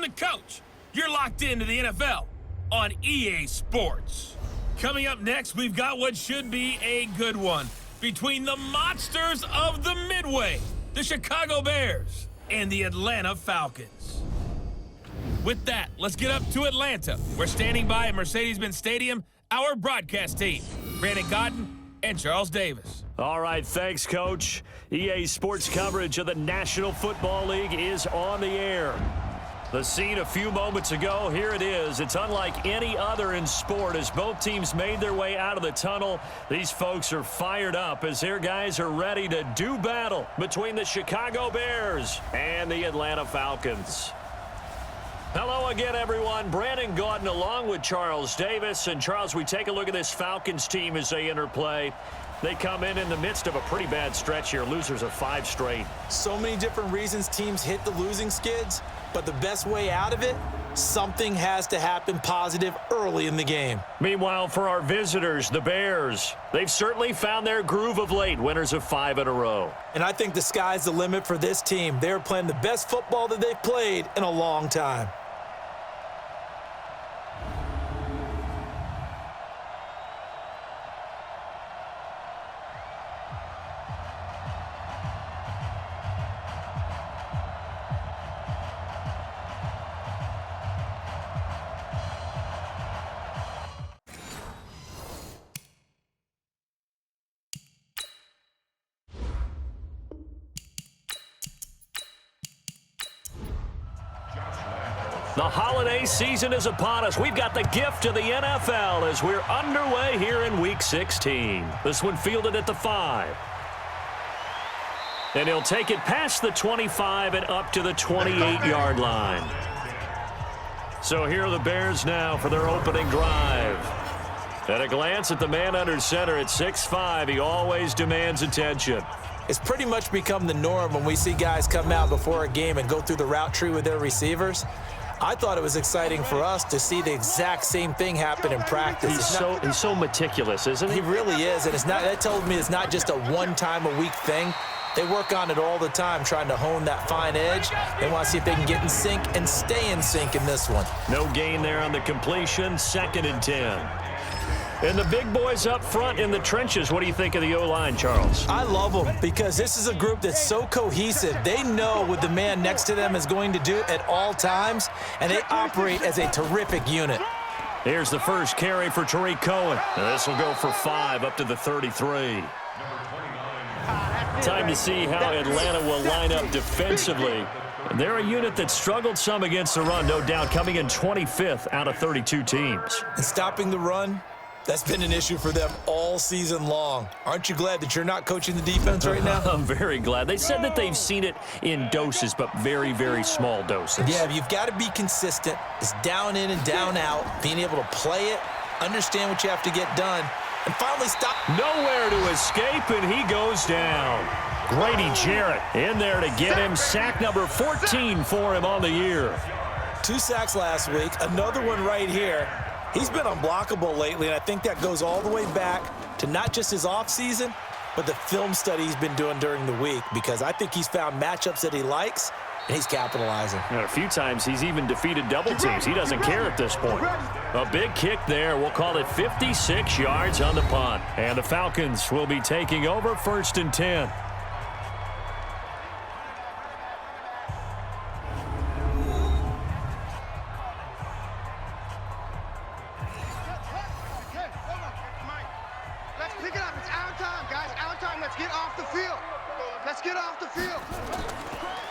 I'm the coach. You're locked into the NFL on EA Sports. Coming up next, we've got what should be a good one between the monsters of the Midway, the Chicago Bears, and the Atlanta Falcons. With that, let's get up to Atlanta. We're standing by at Mercedes-Benz Stadium, our broadcast team, Brandon Cotton and Charles Davis. All right, thanks, Coach. EA Sports coverage of the National Football League is on the air. The scene a few moments ago, here it is. It's unlike any other in sport as both teams made their way out of the tunnel. These folks are fired up as their guys are ready to do battle between the Chicago Bears and the Atlanta Falcons. Hello again, everyone. Brandon Gaudin along with Charles Davis. And, Charles, we take a look at this Falcons team as they enter play. They come in the midst of a pretty bad stretch here. Losers of 5 straight. So many different reasons teams hit the losing skids, but the best way out of it, something has to happen positive early in the game. Meanwhile, for our visitors, the Bears, they've certainly found their groove of late, winners of 5 in a row. And I think the sky's the limit for this team. They're playing the best football that they've played in a long time. The holiday season is upon us. We've got the gift of the NFL as we're underway here in Week 16. This one fielded at the 5. And he'll take it past the 25 and up to the 28-yard line. So here are the Bears now for their opening drive. At a glance at the man under center at 6'5", he always demands attention. It's pretty much become the norm when we see guys come out before a game and go through the route tree with their receivers. I thought it was exciting for us to see the exact same thing happen in practice. He's so meticulous, isn't he? He really is, and that tells me it's not just a one-time-a-week thing. They work on it all the time, trying to hone that fine edge. They want to see if they can get in sync and stay in sync in this one. No gain there on the completion, 2nd and 10. And the big boys up front in the trenches. What do you think of the O-line, Charles? I love them because this is a group that's so cohesive. They know what the man next to them is going to do at all times, and they operate as a terrific unit. Here's the first carry for Tariq Cohen. This will go for 5 up to the 33. Time to see how Atlanta will line up defensively. They're a unit that struggled some against the run, no doubt, coming in 25th out of 32 teams. And stopping the run, that's been an issue for them all season long. Aren't you glad that you're not coaching the defense right now? I'm very glad. They said that they've seen it in doses, but very, very small doses. Yeah, you've got to be consistent. It's down in and down out, being able to play it, understand what you have to get done, and finally stop. Nowhere to escape, and he goes down. Grady Jarrett in there to get him. Sack number 14 for him on the year. 2 sacks last week, another one right here. He's been unblockable lately, and I think that goes all the way back to not just his offseason, but the film study he's been doing during the week, because I think he's found matchups that he likes, and he's capitalizing. A few times he's even defeated double teams. He doesn't care at this point. A big kick there. We'll call it 56 yards on the punt. And the Falcons will be taking over 1st and 10.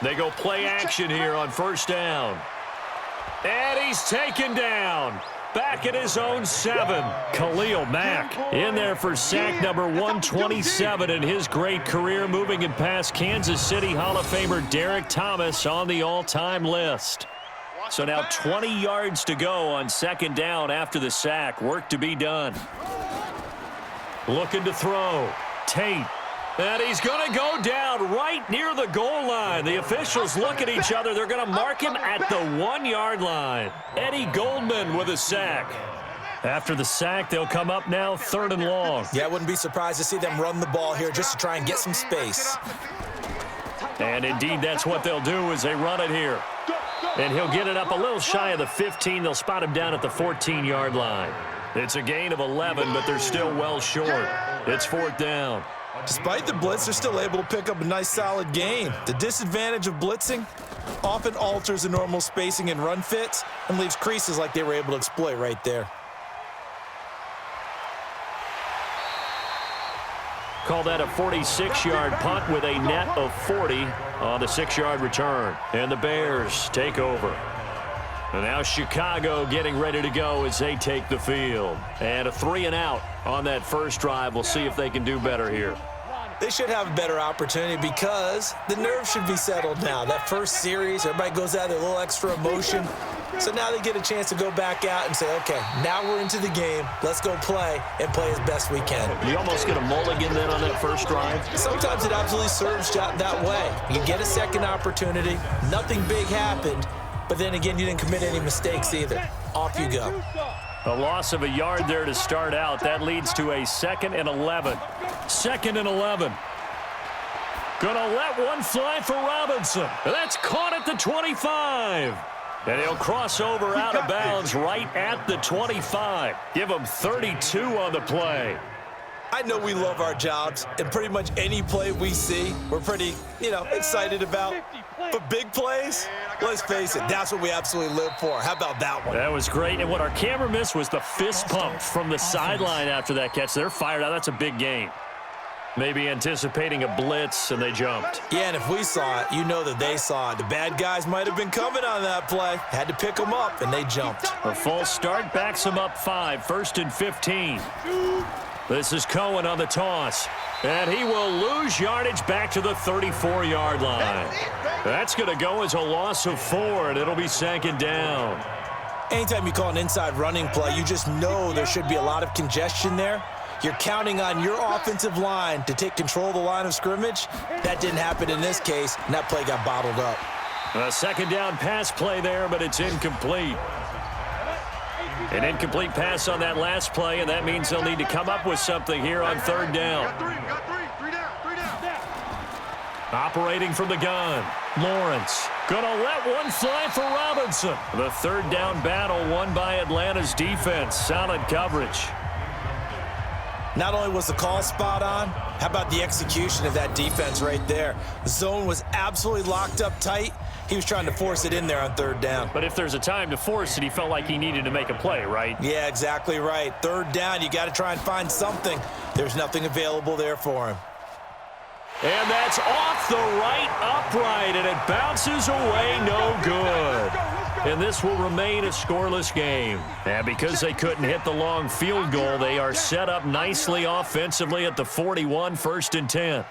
They go play action here on 1st down. And he's taken down. Back at his own 7. Khalil Mack in there for sack number 127 in his great career, moving him past Kansas City Hall of Famer Derek Thomas on the all-time list. So now 20 yards to go on 2nd down after the sack. Work to be done. Looking to throw. Tate. And he's going to go down right near the goal line. The officials look at each other. They're going to mark him at the 1-yard line. Eddie Goldman with a sack. After the sack, they'll come up now 3rd and long. Yeah, I wouldn't be surprised to see them run the ball here just to try and get some space. And indeed, that's what they'll do as they run it here. And he'll get it up a little shy of the 15. They'll spot him down at the 14-yard line. It's a gain of 11, but they're still well short. It's 4th down. Despite the blitz, they're still able to pick up a nice, solid gain. The disadvantage of blitzing often alters the normal spacing and run fits and leaves creases like they were able to exploit right there. Call that a 46-yard punt with a net of 40 on the 6-yard return. And the Bears take over. And now Chicago getting ready to go as they take the field. And a 3-and-out on that first drive. We'll see if they can do better here. They should have a better opportunity because the nerves should be settled now. That first series, everybody goes out there a little extra emotion. So now they get a chance to go back out and say, okay, now we're into the game. Let's go play and play as best we can. You almost get a mulligan then on that first drive? Sometimes it absolutely serves that way. You get a second opportunity. Nothing big happened. But then again, you didn't commit any mistakes either. Off you go. A loss of a yard there to start out. That leads to a 2nd and 11. 2nd and 11. Gonna let one fly for Robinson. That's caught at the 25. And he'll cross over out of bounds right at the 25. Give him 32 on the play. I know we love our jobs, and pretty much any play we see, we're pretty, excited about. But big plays, let's face it, that's what we absolutely live for. How about that one? That was great, and what our camera missed was the fist pump from the sideline after that catch. They're fired out. That's a big gain. Maybe anticipating a blitz, and they jumped. Yeah, and if we saw it, you know that they saw it. The bad guys might have been coming on that play. Had to pick them up, and they jumped. A false start backs them up 5. 1st and 15. This is Cohen on the toss. And he will lose yardage back to the 34-yard line. That's going to go as a loss of 4, and it'll be 2nd down. Anytime you call an inside running play, you just know there should be a lot of congestion there. You're counting on your offensive line to take control of the line of scrimmage. That didn't happen in this case, and that play got bottled up. A 2nd down pass play there, but it's incomplete. An incomplete pass on that last play, and that means they'll need to come up with something here on 3rd down. Operating from the gun, Lawrence. Gonna let one fly for Robinson. The 3rd down battle won by Atlanta's defense. Solid coverage. Not only was the call spot on, how about the execution of that defense right there? The zone was absolutely locked up tight. He was trying to force it in there on 3rd down. But if there's a time to force it, he felt like he needed to make a play, right? Yeah, exactly right. 3rd down, you got to try and find something. There's nothing available there for him. And that's off the right upright, and it bounces away no good. And this will remain a scoreless game. And because they couldn't hit the long field goal, they are set up nicely offensively at the 41, 1st and 10.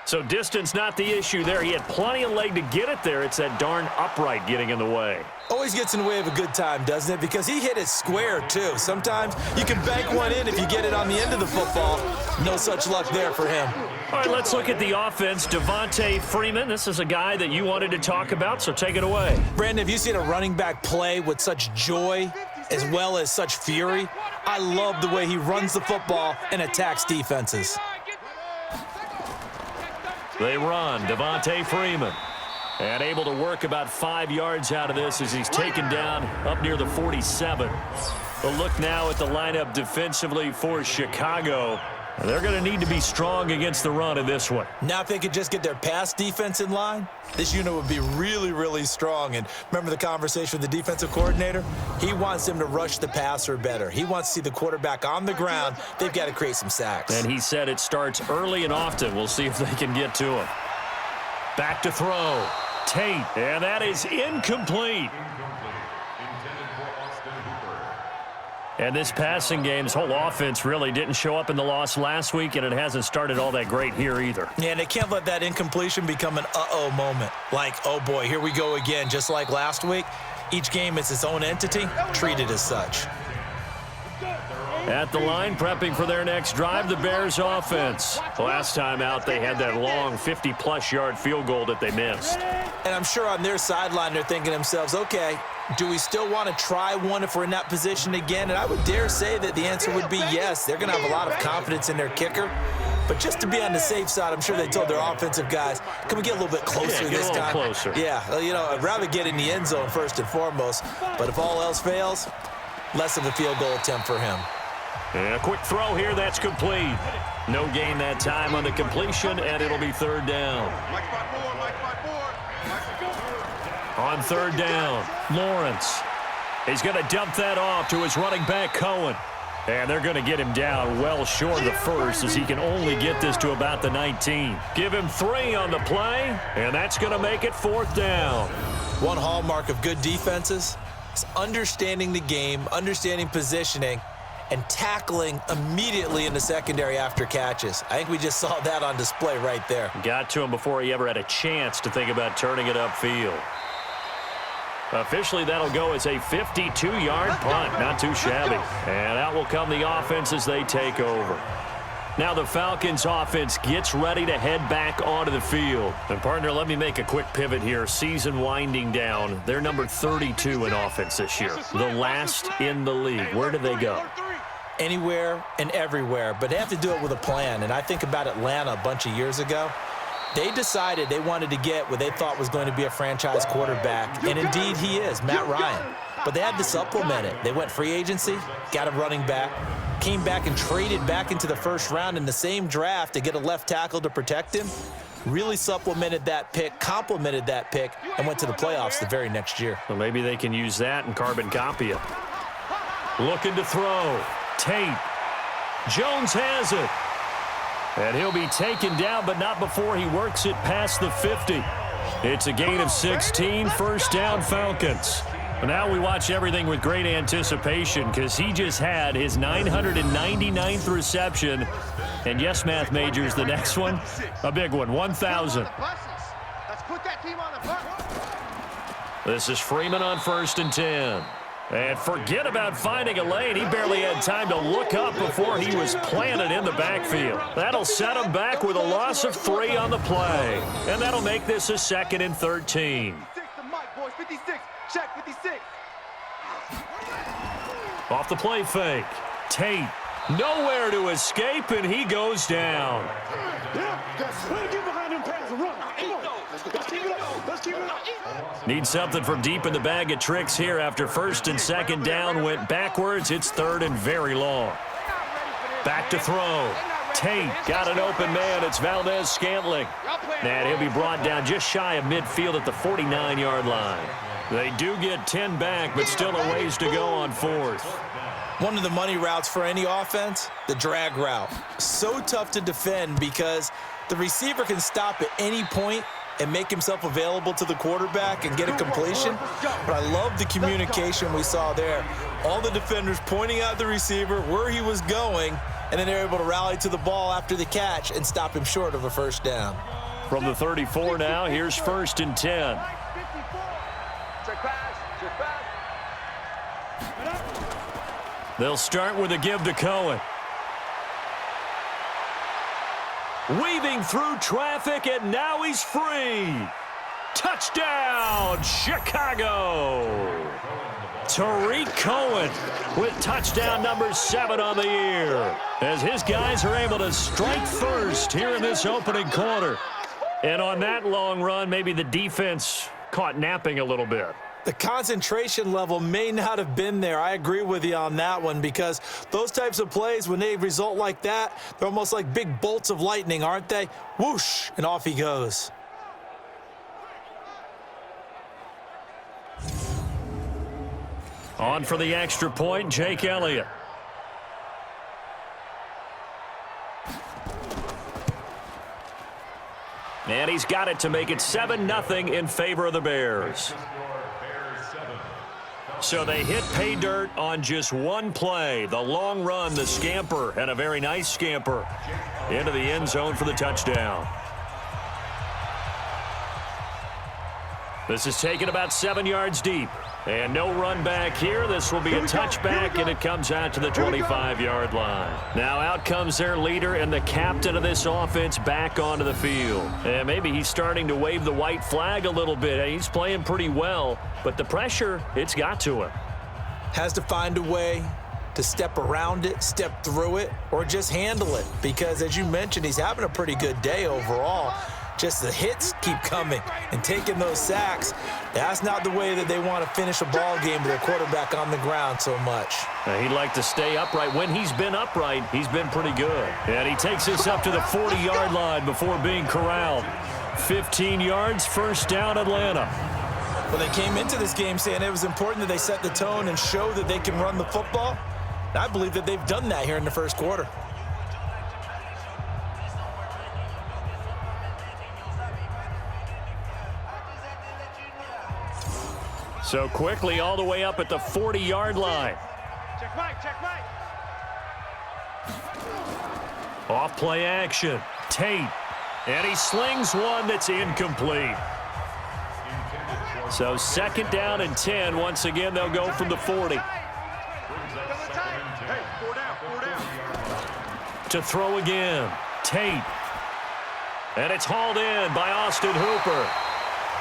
So distance not the issue there. He had plenty of leg to get it there. It's that darn upright getting in the way. Always gets in the way of a good time, doesn't it? Because he hit it square, too. Sometimes you can bank one in if you get it on the end of the football. No such luck there for him. All right, let's look at the offense. Devontae Freeman, this is a guy that you wanted to talk about, so take it away. Brandon, have you seen a running back play with such joy as well as such fury? I love the way he runs the football and attacks defenses. They run, Devontae Freeman. And able to work about 5 yards out of this as he's taken down up near the 47. A look now at the lineup defensively for Chicago. They're going to need to be strong against the run in this one. Now if they could just get their pass defense in line, this unit would be really, really strong. And remember the conversation with the defensive coordinator? He wants them to rush the passer better. He wants to see the quarterback on the ground. They've got to create some sacks. And he said it starts early and often. We'll see if they can get to him. Back to throw. Tate, and that is incomplete. And this passing game, this whole offense really didn't show up in the loss last week, and it hasn't started all that great here either. Yeah, and they can't let that incompletion become an uh-oh moment. Like, oh boy, here we go again. Just like last week, each game is its own entity, treated as such. At the line, prepping for their next drive, the Bears offense. Last time out, they had that long 50-plus yard field goal that they missed. And I'm sure on their sideline, they're thinking to themselves, okay, do we still want to try one if we're in that position again? And I would dare say that the answer would be yes. They're going to have a lot of confidence in their kicker. But just to be on the safe side, I'm sure they told their offensive guys, can we get a little bit closer this time? Closer. Yeah, I'd rather get in the end zone first and foremost. But if all else fails, less of a field goal attempt for him. And a quick throw here, that's complete. No gain that time on the completion, and it'll be third down. On third down, Lawrence. He's going to dump that off to his running back, Cohen. And they're going to get him down well short of the first, as he can only get this to about the 19. Give him 3 on the play, and that's going to make it fourth down. One hallmark of good defenses is understanding the game, understanding positioning, and tackling immediately in the secondary after catches. I think we just saw that on display right there. Got to him before he ever had a chance to think about turning it upfield. Officially, that'll go as a 52-yard punt. Not too shabby. And out will come the offense as they take over. Now the Falcons offense gets ready to head back onto the field. And, partner, let me make a quick pivot here. Season winding down. They're number 32 in offense this year. The last in the league. Where do they go? Anywhere and everywhere. But they have to do it with a plan. And I think about Atlanta a bunch of years ago. They decided they wanted to get what they thought was going to be a franchise quarterback, and indeed he is, Matt Ryan. But they had to supplement it. They went free agency, got a running back, came back and traded back into the first round in the same draft to get a left tackle to protect him, really supplemented that pick, complemented that pick, and went to the playoffs the very next year. Well, maybe they can use that and carbon copy it. Looking to throw. Tate. Jones has it. And he'll be taken down, but not before he works it past the 50. It's a gain of 16, first down Falcons. Now we watch everything with great anticipation because he just had his 999th reception. And yes, math majors, the next one, a big one, 1,000. This is Freeman on 1st and 10. And forget about finding a lane. He barely had time to look up before he was planted in the backfield. That'll set him back with a loss of 3 on the play. And that'll make this a 2nd and 13. Off the play fake. Tate. Nowhere to escape, and he goes down. Need something from deep in the bag of tricks here after 1st and 2nd down went backwards. It's 3rd and very long. Back to throw. Tate got an open man. It's Valdez-Scantling. And he'll be brought down just shy of midfield at the 49-yard line. They do get 10 back, but still a ways to go on 4th. One of the money routes for any offense, the drag route. So tough to defend because the receiver can stop at any point and make himself available to the quarterback and get a completion. But I love the communication we saw there. All the defenders pointing out the receiver, where he was going, and then they're able to rally to the ball after the catch and stop him short of a first down. From the 34 now, here's 1st and 10. They'll start with a give to Cohen. Weaving through traffic, and now he's free. Touchdown, Chicago. Tariq Cohen with touchdown number 7 on the year, as his guys are able to strike first here in this opening quarter. And on that long run, maybe the defense caught napping a little bit. The concentration level may not have been there. I agree with you on that one because those types of plays, when they result like that, they're almost like big bolts of lightning, aren't they? Whoosh, and off he goes. On for the extra point, Jake Elliott. And he's got it to make it 7-0 in favor of the Bears. So they hit pay dirt on just one play. The long run, the scamper, and a very nice scamper into the end zone for the touchdown. This is taken about 7 yards deep. And no run back here. This will be a touchback, and it comes out to the 25-yard line. Now out comes their leader and the captain of this offense back onto the field. And maybe he's starting to wave the white flag a little bit. He's playing pretty well, but the pressure, it's got to him. Has to find a way to step around it, step through it, or just handle it. Because as you mentioned, he's having a pretty good day overall. Just the hits keep coming and taking those sacks. That's not the way that they want to finish a ball game with their quarterback on the ground so much. He'd like to stay upright. When he's been upright, he's been pretty good. And he takes this up to the 40-yard line before being corralled. 15 yards, first down, Atlanta. Well, they came into this game saying it was important that they set the tone and show that they can run the football. And I believe that they've done that here in the first quarter. So quickly all the way up at the 40-yard line. Check Mike, check Mike. Off play action. Tate. And he slings one that's incomplete. So second down and 10. Once again, they'll go from the 40. To throw again. Tate. And it's hauled in by Austin Hooper.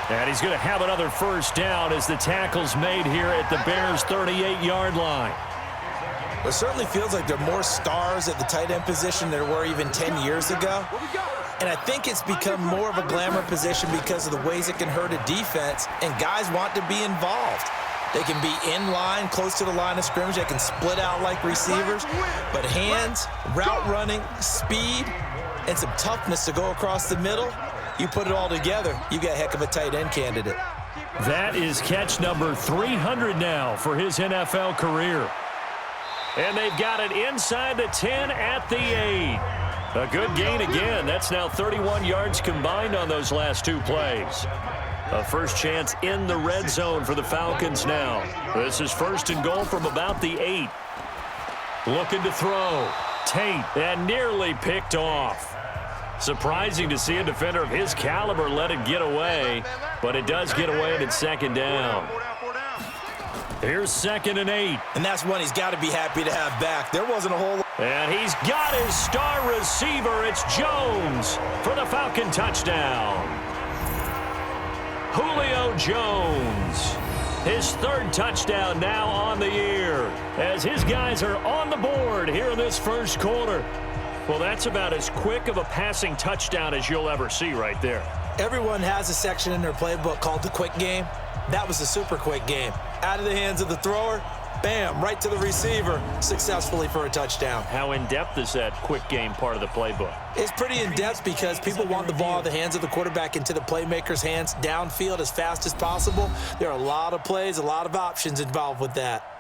And he's going to have another first down as the tackle's made here at the Bears' 38-yard line. It certainly feels like there are more stars at the tight end position than there were even 10 years ago. And I think it's become more of a glamour position because of the ways it can hurt a defense, and guys want to be involved. They can be in line, close to the line of scrimmage. They can split out like receivers. But hands, route running, speed, and some toughness to go across the middle, you put it all together, you got a heck of a tight end candidate. That is catch number 300 now for his NFL career. And they've got it inside the 10 at the 8. A good gain again. That's now 31 yards combined on those last two plays. A first chance in the red zone for the Falcons now. This is first and goal from about the 8. Looking to throw. Tate, and nearly picked off. Surprising to see a defender of his caliber let it get away, but it does get away and it's second down. Here's second and 8. And that's one he's got to be happy to have back. There wasn't a whole lot. And he's got his star receiver. It's Jones for the Falcon touchdown. Julio Jones. His third touchdown now on the year as his guys are on the board here in this first quarter. Well, that's about as quick of a passing touchdown as you'll ever see right there. Everyone has a section in their playbook called the quick game. That was the super quick game. Out of the hands of the thrower, bam, right to the receiver, successfully for a touchdown. How in-depth is that quick game part of the playbook? It's pretty in-depth because people want the ball in the hands of the quarterback into the playmaker's hands downfield as fast as possible. There are a lot of plays, a lot of options involved with that.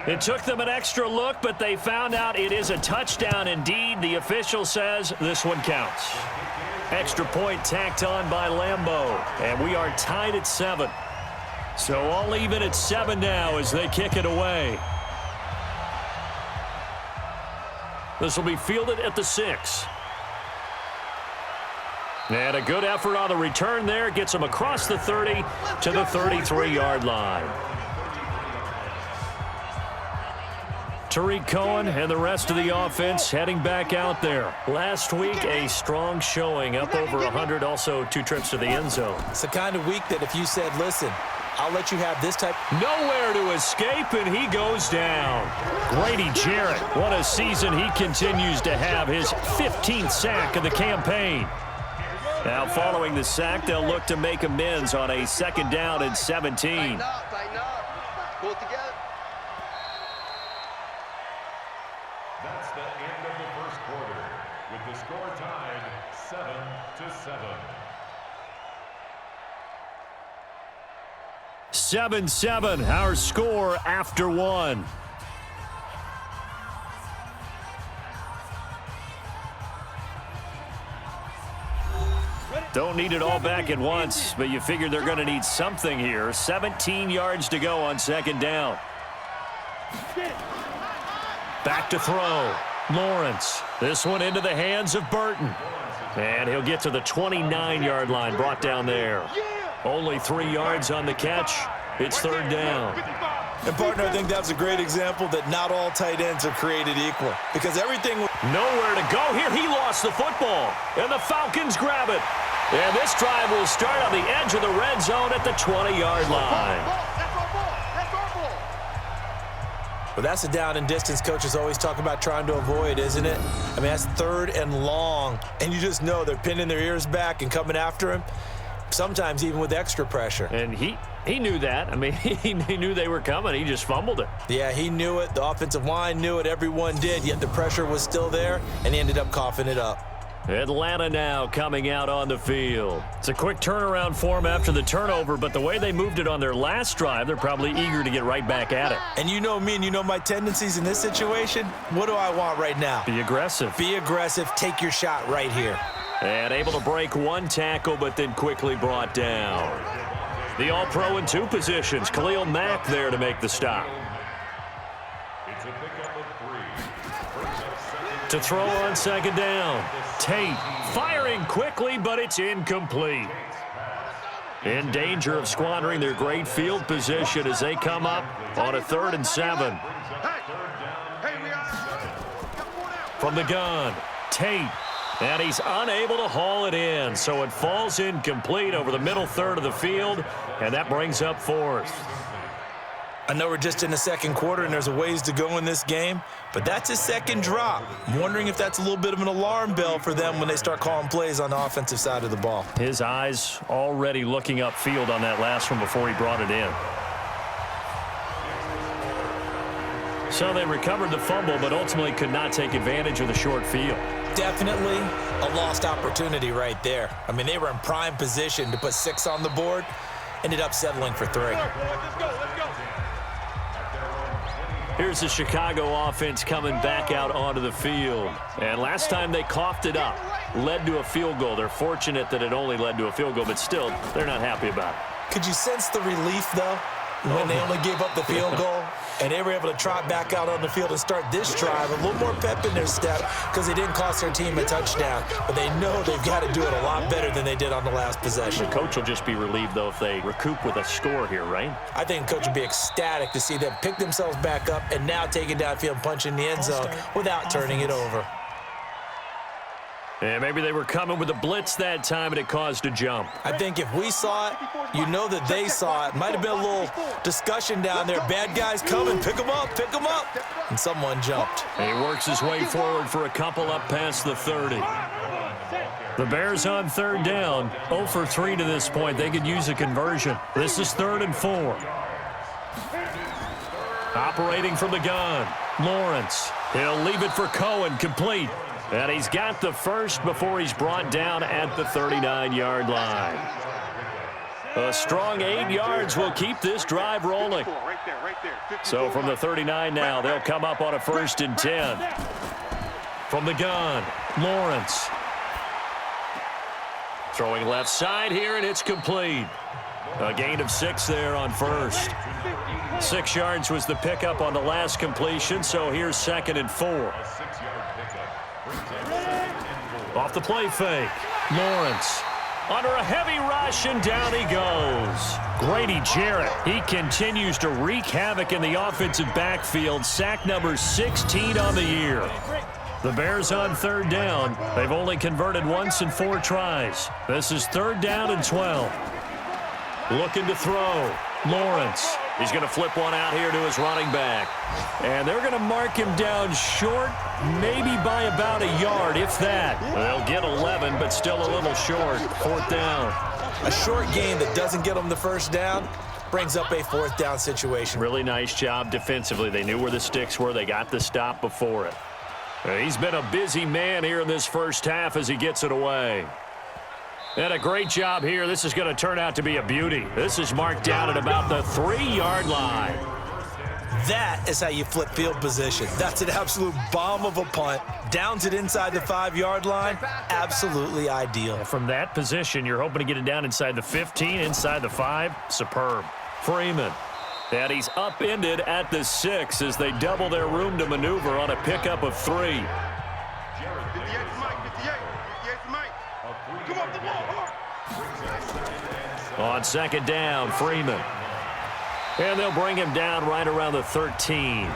It took them an extra look, but they found out it is a touchdown indeed. The official says this one counts. Extra point tacked on by Lambeau, and we are tied at 7. So all even at 7 now as they kick it away. This will be fielded at the 6. And a good effort on the return there. Gets him across the 30 to the 33-yard line. Tariq Cohen and the rest of the offense heading back out there. Last week, a strong showing, up over 100, also 2 trips to the end zone. It's the kind of week that if you said, listen, I'll let you have this type. Nowhere to escape, and he goes down. Grady Jarrett, what a season he continues to have, his 15th sack of the campaign. Now following the sack, they'll look to make amends on a second down and 17. Tighten up. Pull it together. That's the end of the first quarter, with the score tied 7-7. 7-7, our score after 1. Don't need it all back at once, but you figure they're going to need something here. 17 yards to go on second down. Back to throw. Lawrence. This one into the hands of Burton. And he'll get to the 29-yard line, brought down there. Only 3 yards on the catch. It's third down. And, partner, I think that was a great example that not all tight ends are created equal. Because everything... Nowhere to go here. He lost the football. And the Falcons grab it. And this drive will start on the edge of the red zone at the 20-yard line. Well, that's a down and distance coaches always talk about trying to avoid, isn't it? I mean, that's 3rd and long. And you just know they're pinning their ears back and coming after him. Sometimes even with extra pressure. And he knew that. I mean, he knew they were coming. He just fumbled it. Yeah, he knew it. The offensive line knew it. Everyone did. Yet the pressure was still there, and he ended up coughing it up. Atlanta now coming out on the field. It's a quick turnaround for them after the turnover, but the way they moved it on their last drive, they're probably eager to get right back at it. And you know me and you know my tendencies in this situation. What do I want right now? Be aggressive. Be aggressive. Take your shot right here. And able to break 1 tackle, but then quickly brought down. The All-Pro in 2 positions. Khalil Mack there to make the stop. It's a pickup of 3. To throw on second down. Tate firing quickly, but it's incomplete. In danger of squandering their great field position as they come up on a 3rd and 7. From the gun, Tate. And he's unable to haul it in, so it falls incomplete over the middle 3rd of the field, and that brings up 4th. I know we're just in the 2nd quarter and there's a ways to go in this game, but that's his 2nd drop. I'm wondering if that's a little bit of an alarm bell for them when they start calling plays on the offensive side of the ball. His eyes already looking upfield on that last one before he brought it in. So they recovered the fumble, but ultimately could not take advantage of the short field. Definitely a lost opportunity right there. I mean, they were in prime position to put 6 on the board, ended up settling for 3. Here's the Chicago offense coming back out onto the field. And last time they coughed it up, led to a field goal. They're fortunate that it only led to a field goal, but still, they're not happy about it. Could you sense the relief, though, when they only gave up the field goal? And they were able to trot back out on the field and start this drive a little more pep in their step because they didn't cost their team a touchdown. But they know they've got to do it a lot better than they did on the last possession. The coach will just be relieved, though, if they recoup with a score here, right? I think the coach would be ecstatic to see them pick themselves back up and now take it downfield and punch in the end zone without turning it over. And maybe they were coming with a blitz that time and it caused a jump. I think if we saw it, you know that they saw it. Might have been a little discussion down there. Bad guys coming, pick them up, pick them up. And someone jumped. And he works his way forward for a couple up past the 30. The Bears on 3rd down, 0 for 3 to this point. They could use a conversion. This is 3rd and 4. Operating from the gun, Lawrence. He'll leave it for Cohen, complete. And he's got the first before he's brought down at the 39-yard line. A strong 8 yards will keep this drive rolling. So from the 39 now, they'll come up on a 1st and 10. From the gun, Lawrence. Throwing left side here, and it's complete. A gain of 6 there on 1st. 6 yards was the pickup on the last completion, so here's 2nd and 4. Off the play fake, Lawrence under a heavy rush, and down he goes. Grady Jarrett, he continues to wreak havoc in the offensive backfield. Sack number 16 on the year. The Bears on 3rd down. They've only converted once in 4 tries. This is 3rd down and 12. Looking to throw, Lawrence. He's going to flip one out here to his running back. And they're going to mark him down short, maybe by about a yard, if that. They'll get 11, but still a little short. 4th down. A short gain that doesn't get them the 1st down brings up a 4th down situation. Really nice job defensively. They knew where the sticks were. They got the stop before it. He's been a busy man here in this first half as he gets it away. And a great job here. This is going to turn out to be a beauty. This is marked down at about the 3-yard line. That is how you flip field position. That's an absolute bomb of a punt. Downs it inside the 5-yard line. Absolutely ideal. From that position, you're hoping to get it down inside the 15, inside the 5. Superb. Freeman. And he's upended at the 6 as they double their room to maneuver on a pickup of 3. On second down, Freeman. And they'll bring him down right around the 13.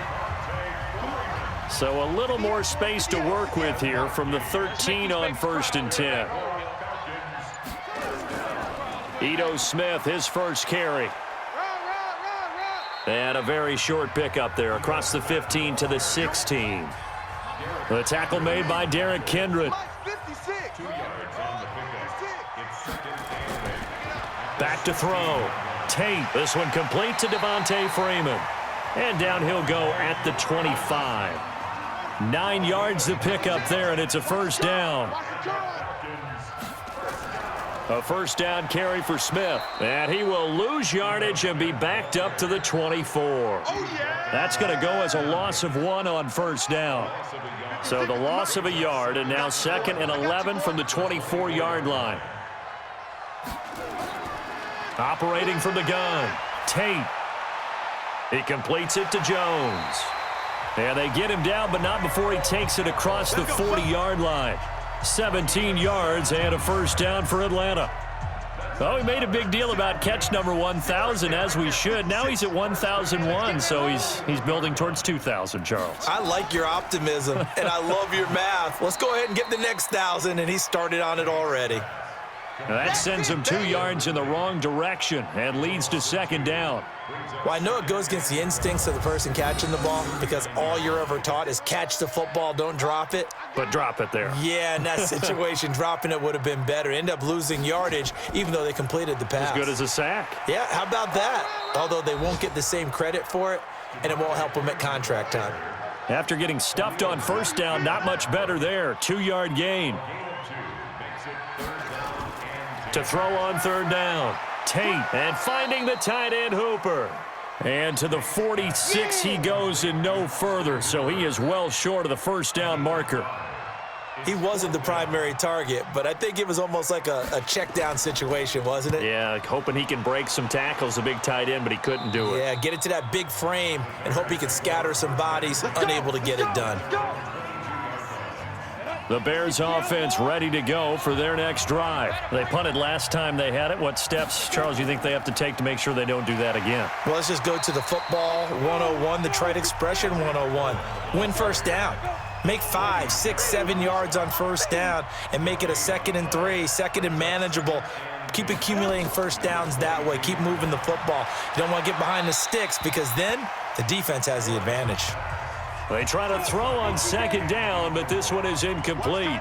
So a little more space to work with here from the 13 on 1st and 10. Ito Smith, his first carry. And a very short pickup there across the 15 to the 16. The tackle made by Derek Kindred. Back to throw. Tate, this one complete to Devontae Freeman. And down he'll go at the 25. 9 yards to pick up there, and it's a first down. A first down carry for Smith. And he will lose yardage and be backed up to the 24. That's going to go as a loss of 1 on first down. So the loss of a yard, and now 2nd and 11 from the 24-yard line. Operating from the gun, Tate. He completes it to Jones. And they get him down, but not before he takes it across the 40-yard line. 17 yards and a first down for Atlanta. Oh, we made a big deal about catch number 1,000, as we should. Now he's at 1,001, so he's building towards 2,000, Charles. I like your optimism, and I love your math. Let's go ahead and get the next 1,000, and he started on it already. Now that sends him 2 yards in the wrong direction and leads to second down. Well, I know it goes against the instincts of the person catching the ball because all you're ever taught is catch the football, don't drop it. But drop it there. Yeah, in that situation, dropping it would have been better. End up losing yardage, even though they completed the pass. As good as a sack. Yeah, how about that? Although they won't get the same credit for it, and it won't help them at contract time. After getting stuffed on first down, not much better there. 2-yard gain. To throw on third down. Tate, and finding the tight end Hooper. And to the 46 he goes and no further, so he is well short of the first down marker. He wasn't the primary target, but I think it was almost like a check down situation, wasn't it? Yeah, hoping he can break some tackles, a big tight end, but he couldn't do it. Yeah, get it to that big frame and hope he can scatter some bodies, unable to get it done. The Bears offense ready to go for their next drive. They punted last time they had it. What steps, Charles, do you think they have to take to make sure they don't do that again? Well, let's just go to the football 101, the trite expression 101. Win first down. Make 5, 6, 7 yards on first down and make it a 2nd and 3, 2nd and manageable. Keep accumulating first downs that way. Keep moving the football. You don't want to get behind the sticks because then the defense has the advantage. They try to throw on second down, but this one is incomplete.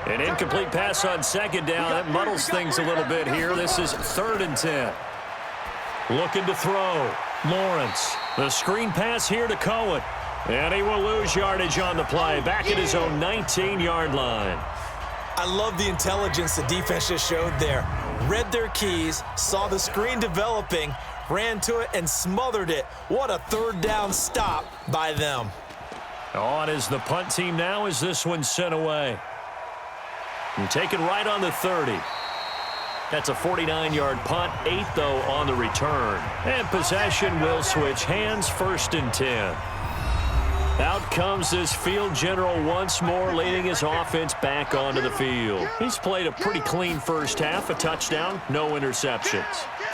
An incomplete pass on second down. That muddles things a little bit here. This is 3rd and 10. Looking to throw. Lawrence. The screen pass here to Cohen. And he will lose yardage on the play. Back at his own 19-yard line. I love the intelligence the defense just showed there. Read their keys, saw the screen developing, ran to it and smothered it. What a third down stop by them. On is the punt team now as this one's sent away. And taken right on the 30. That's a 49-yard punt, 8 though on the return. And possession will switch hands, 1st and 10. Out comes this field general once more, leading his offense back onto the field. He's played a pretty clean first half, a touchdown, no interceptions.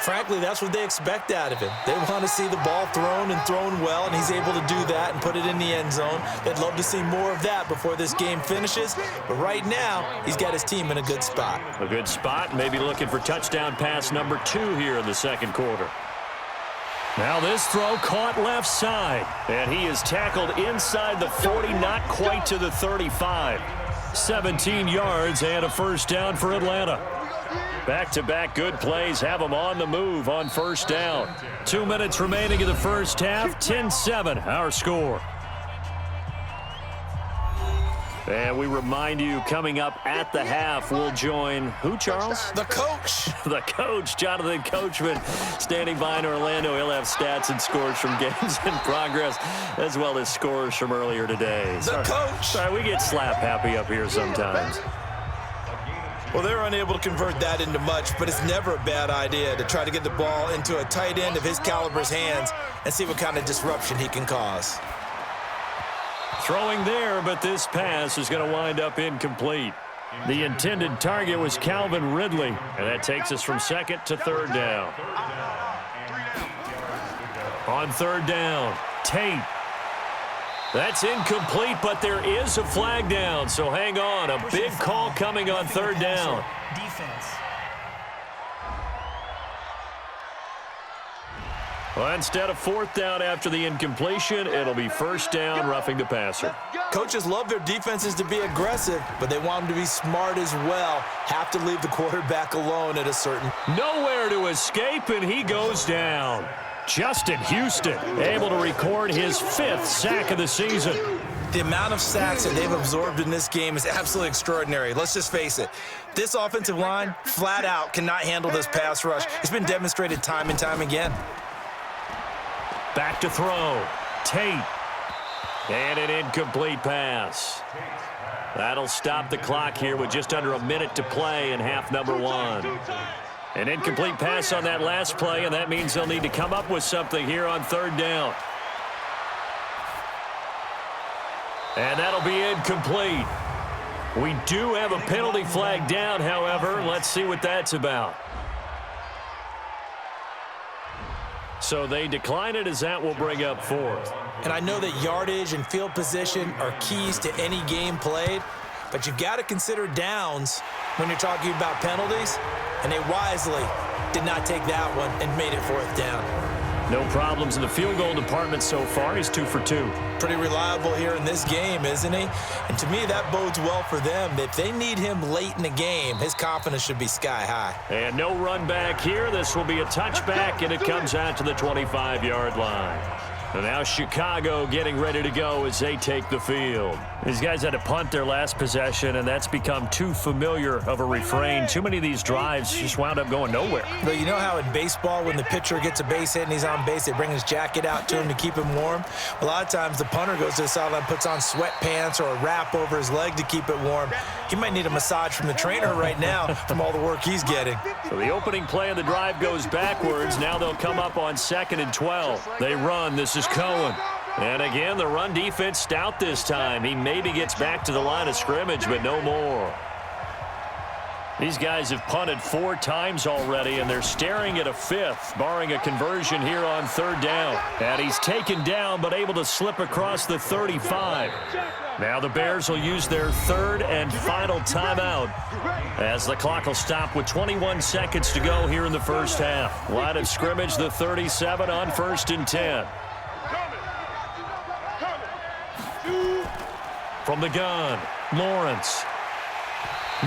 Frankly, that's what they expect out of him. They want to see the ball thrown and thrown well, and he's able to do that and put it in the end zone. They'd love to see more of that before this game finishes, but right now, he's got his team in a good spot. A good spot, maybe looking for touchdown pass number 2 here in the second quarter. Now this throw caught left side, and he is tackled inside the 40, not quite to the 35. 17 yards and a first down for Atlanta. Back-to-back good plays have them on the move on first down. 2 minutes remaining in the first half, 10-7 our score. And we remind you, coming up at the half, we'll join who, Charles? The coach. The coach, Jonathan Coachman, standing by in Orlando. He'll have stats and scores from games in progress, as well as scores from earlier today. The coach. Sorry, we get slap happy up here sometimes. Well, they're unable to convert that into much, but it's never a bad idea to try to get the ball into a tight end of his caliber's hands and see what kind of disruption he can cause. Throwing there, but this pass is going to wind up incomplete. The intended target was Calvin Ridley, and that takes us from second to third down. On third down, Tate. That's incomplete, but there is a flag down, so hang on. A big call coming on third down. Defense. Well, instead of fourth down after the incompletion, it'll be first down, roughing the passer. Coaches love their defenses to be aggressive, but they want them to be smart as well. Have to leave the quarterback alone at a certain... Nowhere to escape, and he goes down. Justin Houston able to record his 5th sack of the season. The amount of sacks that they've absorbed in this game is absolutely extraordinary. Let's just face it. This offensive line, flat out, cannot handle this pass rush. It's been demonstrated time and time again. Back to throw. Tate. And an incomplete pass. That'll stop the clock here with just under a minute to play in half number 1. An incomplete pass on that last play, and that means they'll need to come up with something here on third down. And that'll be incomplete. We do have a penalty flag down, however. Let's see what that's about. So they decline it, as that will bring up fourth. And I know that yardage and field position are keys to any game played, but you've got to consider downs when you're talking about penalties, and they wisely did not take that one and made it fourth down. No problems in the field goal department so far. He's 2 for 2. Pretty reliable here in this game, isn't he? And to me, that bodes well for them. If they need him late in the game, his confidence should be sky high. And no run back here. This will be a touchback, and it comes out to the 25-yard line. And now Chicago getting ready to go as they take the field. These guys had to punt their last possession, and that's become too familiar of a refrain. Too many of these drives just wound up going nowhere. But you know how in baseball, when the pitcher gets a base hit and he's on base, they bring his jacket out to him to keep him warm? A lot of times the punter goes to the sideline, puts on sweatpants or a wrap over his leg to keep it warm. He might need a massage from the trainer right now from all the work he's getting. So the opening play of the drive goes backwards. Now they'll come up on 2nd and 12. They run. This is Cohen. And again, the run defense stout this time. He maybe gets back to the line of scrimmage, but no more. These guys have punted 4 times already, and they're staring at a 5th, barring a conversion here on third down. And he's taken down, but able to slip across the 35. Now the Bears will use their 3rd and final timeout, as the clock will stop with 21 seconds to go here in the first half. Line of scrimmage, the 37 on 1st and 10. From the gun, Lawrence.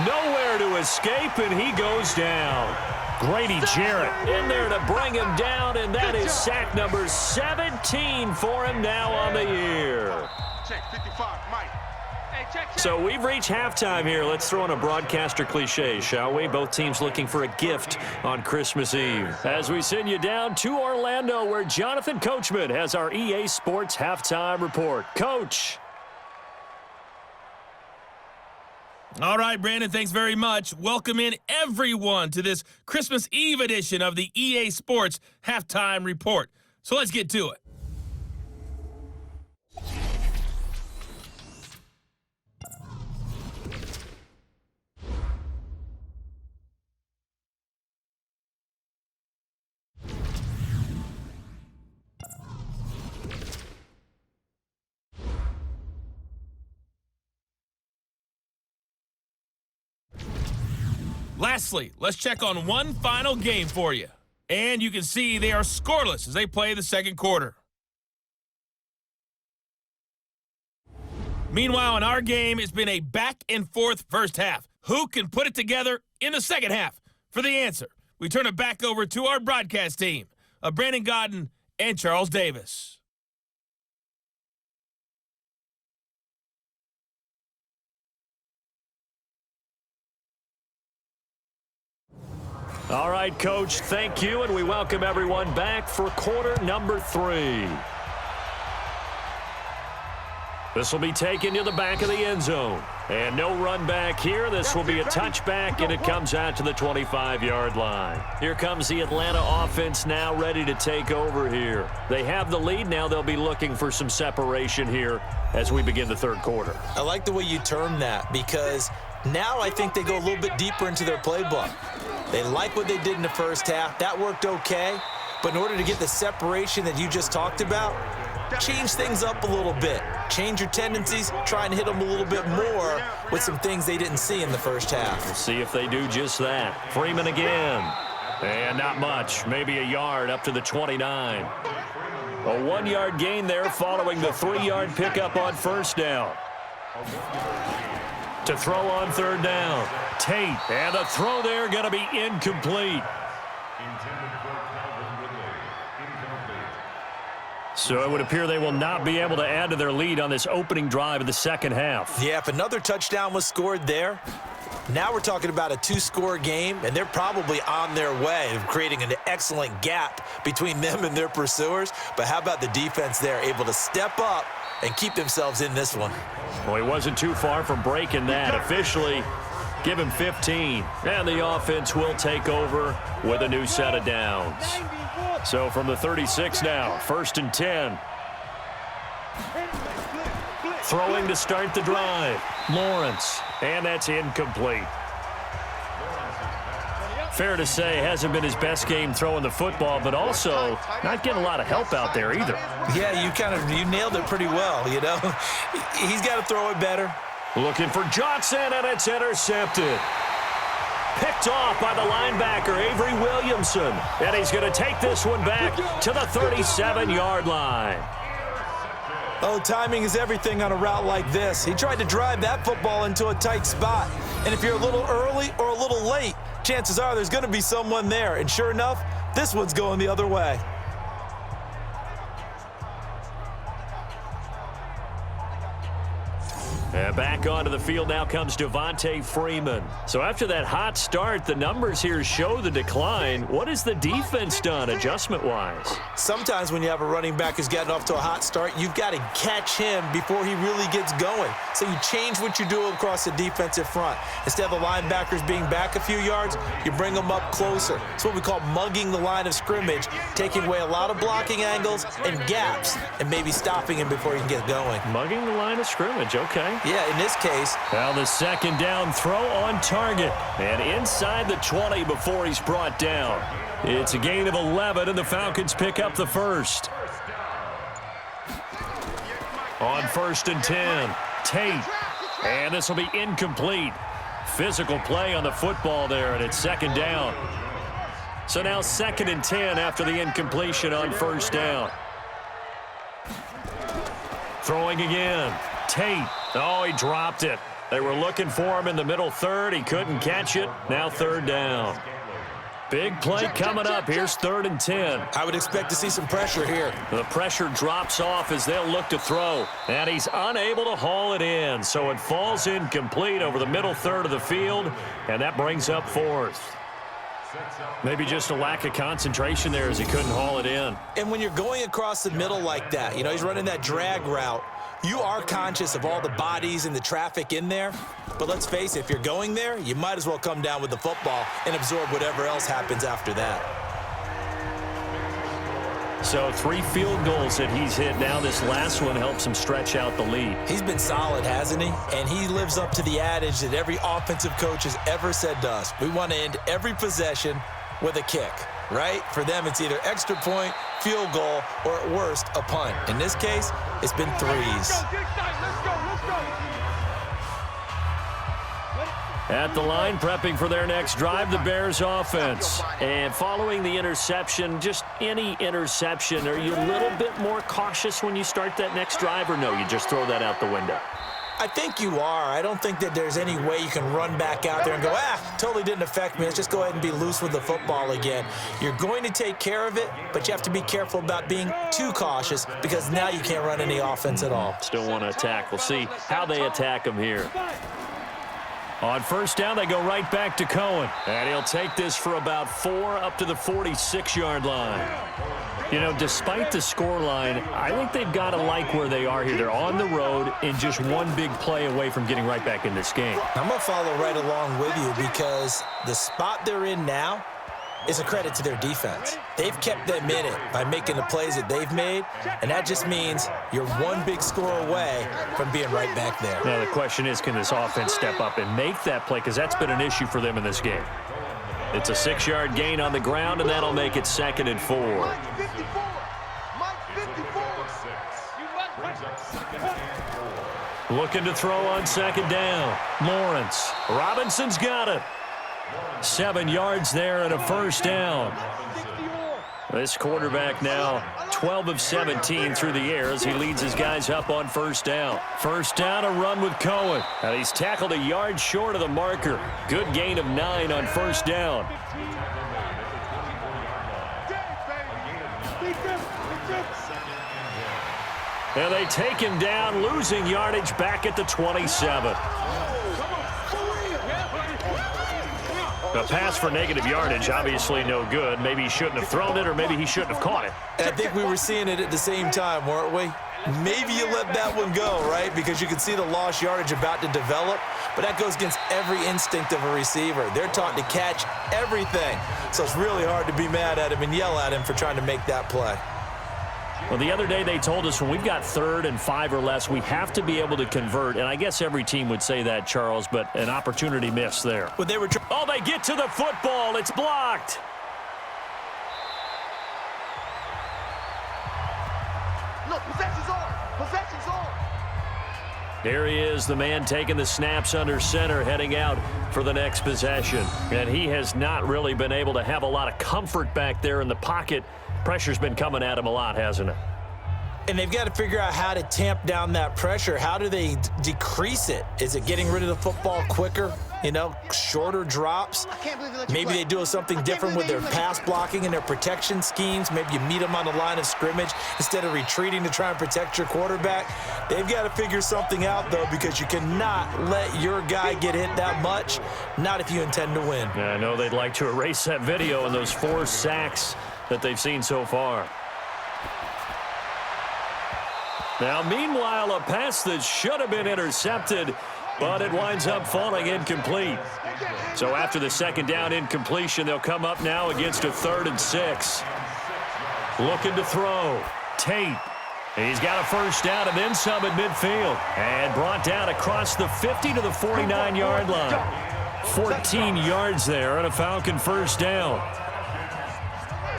Nowhere to escape, and he goes down. Grady Jarrett in there to bring him down, and that is sack number 17 for him now on the year. So we've reached halftime here. Let's throw in a broadcaster cliche, shall we? Both teams looking for a gift on Christmas Eve. As we send you down to Orlando, where Jonathan Coachman has our EA Sports halftime report. Coach. All right, Brandon, thanks very much. Welcome in everyone to this Christmas Eve edition of the EA Sports Halftime Report. So let's get to it. Lastly, let's check on one final game for you. And you can see they are scoreless as they play the second quarter. Meanwhile, in our game, it's been a back-and-forth first half. Who can put it together in the second half? For the answer, we turn it back over to our broadcast team of Brandon Godden and Charles Davis. All right, Coach, thank you, and we welcome everyone back for quarter number 3. This will be taken to the back of the end zone. And no run back here. This will be a touchback, and it comes out to the 25-yard line. Here comes the Atlanta offense now ready to take over here. They have the lead. Now they'll be looking for some separation here as we begin the third quarter. I like the way you term that, because Now I think they go a little bit deeper into their playbook. They like what they did in the first half. That worked okay. But in order to get the separation that you just talked about, change things up a little bit. Change your tendencies, try and hit them a little bit more with some things they didn't see in the first half. We'll see if they do just that. Freeman again. And not much, maybe a yard up to the 29. A 1-yard gain there following the 3-yard pickup on first down. To throw on third down. Tate, and the throw there going to be incomplete. So it would appear they will not be able to add to their lead on this opening drive of the second half. Yeah, if another touchdown was scored there, now we're talking about a 2-score game, and they're probably on their way of creating an excellent gap between them and their pursuers. But how about the defense there, able to step up and keep themselves in this one? Well, he wasn't too far from breaking that. Officially, give him 15. And the offense will take over with a new set of downs. So from the 36 now, 1st and 10. Throwing to start the drive. Lawrence, and that's incomplete. Fair to say, hasn't been his best game throwing the football, but also not getting a lot of help out there either. Yeah, you nailed it pretty well, you know. He's got to throw it better. Looking for Johnson, and it's intercepted. Picked off by the linebacker, Avery Williamson. And he's going to take this one back to the 37-yard line. Oh, timing is everything on a route like this. He tried to drive that football into a tight spot. And if you're a little early or a little late, chances are there's going to be someone there. And sure enough, this one's going the other way. Back onto the field now comes Devontae Freeman. So after that hot start, the numbers here show the decline. What has the defense done adjustment-wise? Sometimes when you have a running back who's gotten off to a hot start, you've got to catch him before he really gets going. So you change what you do across the defensive front. Instead of the linebackers being back a few yards, you bring them up closer. It's what we call mugging the line of scrimmage, taking away a lot of blocking angles and gaps and maybe stopping him before he can get going. Mugging the line of scrimmage, okay. Yeah, in this case. Now the second down throw on target. And inside the 20 before he's brought down. It's a gain of 11, and the Falcons pick up the first. On 1st and 10, Tate. And this will be incomplete. Physical play on the football there, and it's second down. So now 2nd and 10 after the incompletion on first down. Throwing again. Tate. Oh, he dropped it. They were looking for him in the middle third. He couldn't catch it. Now 3rd down. Big play coming up. Here's 3rd and 10. I would expect to see some pressure here. The pressure drops off as they'll look to throw. And he's unable to haul it in. So it falls incomplete over the middle third of the field. And that brings up 4th. Maybe just a lack of concentration there as he couldn't haul it in. And when you're going across the middle like that, you know, he's running that drag route, you are conscious of all the bodies and the traffic in there. But let's face it, if you're going there, you might as well come down with the football and absorb whatever else happens after that. So 3 field goals that he's hit now. This last one helps him stretch out the lead. He's been solid, hasn't he? And he lives up to the adage that every offensive coach has ever said to us. We want to end every possession with a kick, right? For them, it's either extra point, field goal, or at worst, a punt. In this case, it's been 3s. At the line, prepping for their next drive, the Bears offense. And following the interception, just any interception, are you a little bit more cautious when you start that next drive, or no, you just throw that out the window? I think you are. I don't think that there's any way you can run back out there and go, totally didn't affect me. Let's just go ahead and be loose with the football again. You're going to take care of it, but you have to be careful about being too cautious because now you can't run any offense at all. Still want to attack. We'll see how they attack them here. On first down, they go right back to Cohen. And he'll take this for about 4 up to the 46-yard line. You know, despite the scoreline, I think they've got to like where they are here. They're on the road and just one big play away from getting right back in this game. I'm going to follow right along with you because the spot they're in now, is a credit to their defense. They've kept them in it by making the plays that they've made, and that just means you're one big score away from being right back there. Now the question is, can this offense step up and make that play? Because that's been an issue for them in this game. It's a 6-yard gain on the ground, and that'll make it 2nd and 4. Mike 54. Mike 54. Looking to throw on 2nd down. Lawrence. Robinson's got it. 7 yards there and a 1st down. This quarterback now 12 of 17 through the air as he leads his guys up on 1st down. 1st down, a run with Cohen. And he's tackled a yard short of the marker. Good gain of 9 on 1st down. And they take him down, losing yardage back at the 27. A pass for negative yardage, obviously no good. Maybe he shouldn't have thrown it, or maybe he shouldn't have caught it. And I think we were seeing it at the same time, weren't we? Maybe you let that one go, right? Because you can see the lost yardage about to develop, but that goes against every instinct of a receiver. They're taught to catch everything, so it's really hard to be mad at him and yell at him for trying to make that play. Well, the other day they told us when we've got 3rd and 5 or less, we have to be able to convert. And I guess every team would say that, Charles, but an opportunity missed there. But they were oh, they get to the football. It's blocked. Look, possession's on. Possession's on. There he is, the man taking the snaps under center, heading out for the next possession. And he has not really been able to have a lot of comfort back there in the pocket. Pressure's been coming at him a lot, hasn't it? And they've got to figure out how to tamp down that pressure. How do they decrease it? Is it getting rid of the football quicker? You know, shorter drops? Maybe they do something different with their pass blocking and their protection schemes. Maybe you meet them on the line of scrimmage instead of retreating to try and protect your quarterback. They've got to figure something out, though, because you cannot let your guy get hit that much, not if you intend to win. Yeah, I know they'd like to erase that video and those 4 sacks that they've seen so far. Now, meanwhile, a pass that should have been intercepted, but it winds up falling incomplete. So after the 2nd down incompletion, they'll come up now against a 3rd and 6. Looking to throw. Tate. He's got a 1st down and then some at midfield. And brought down across the 50 to the 49-yard line. 14 yards there and a Falcon 1st down.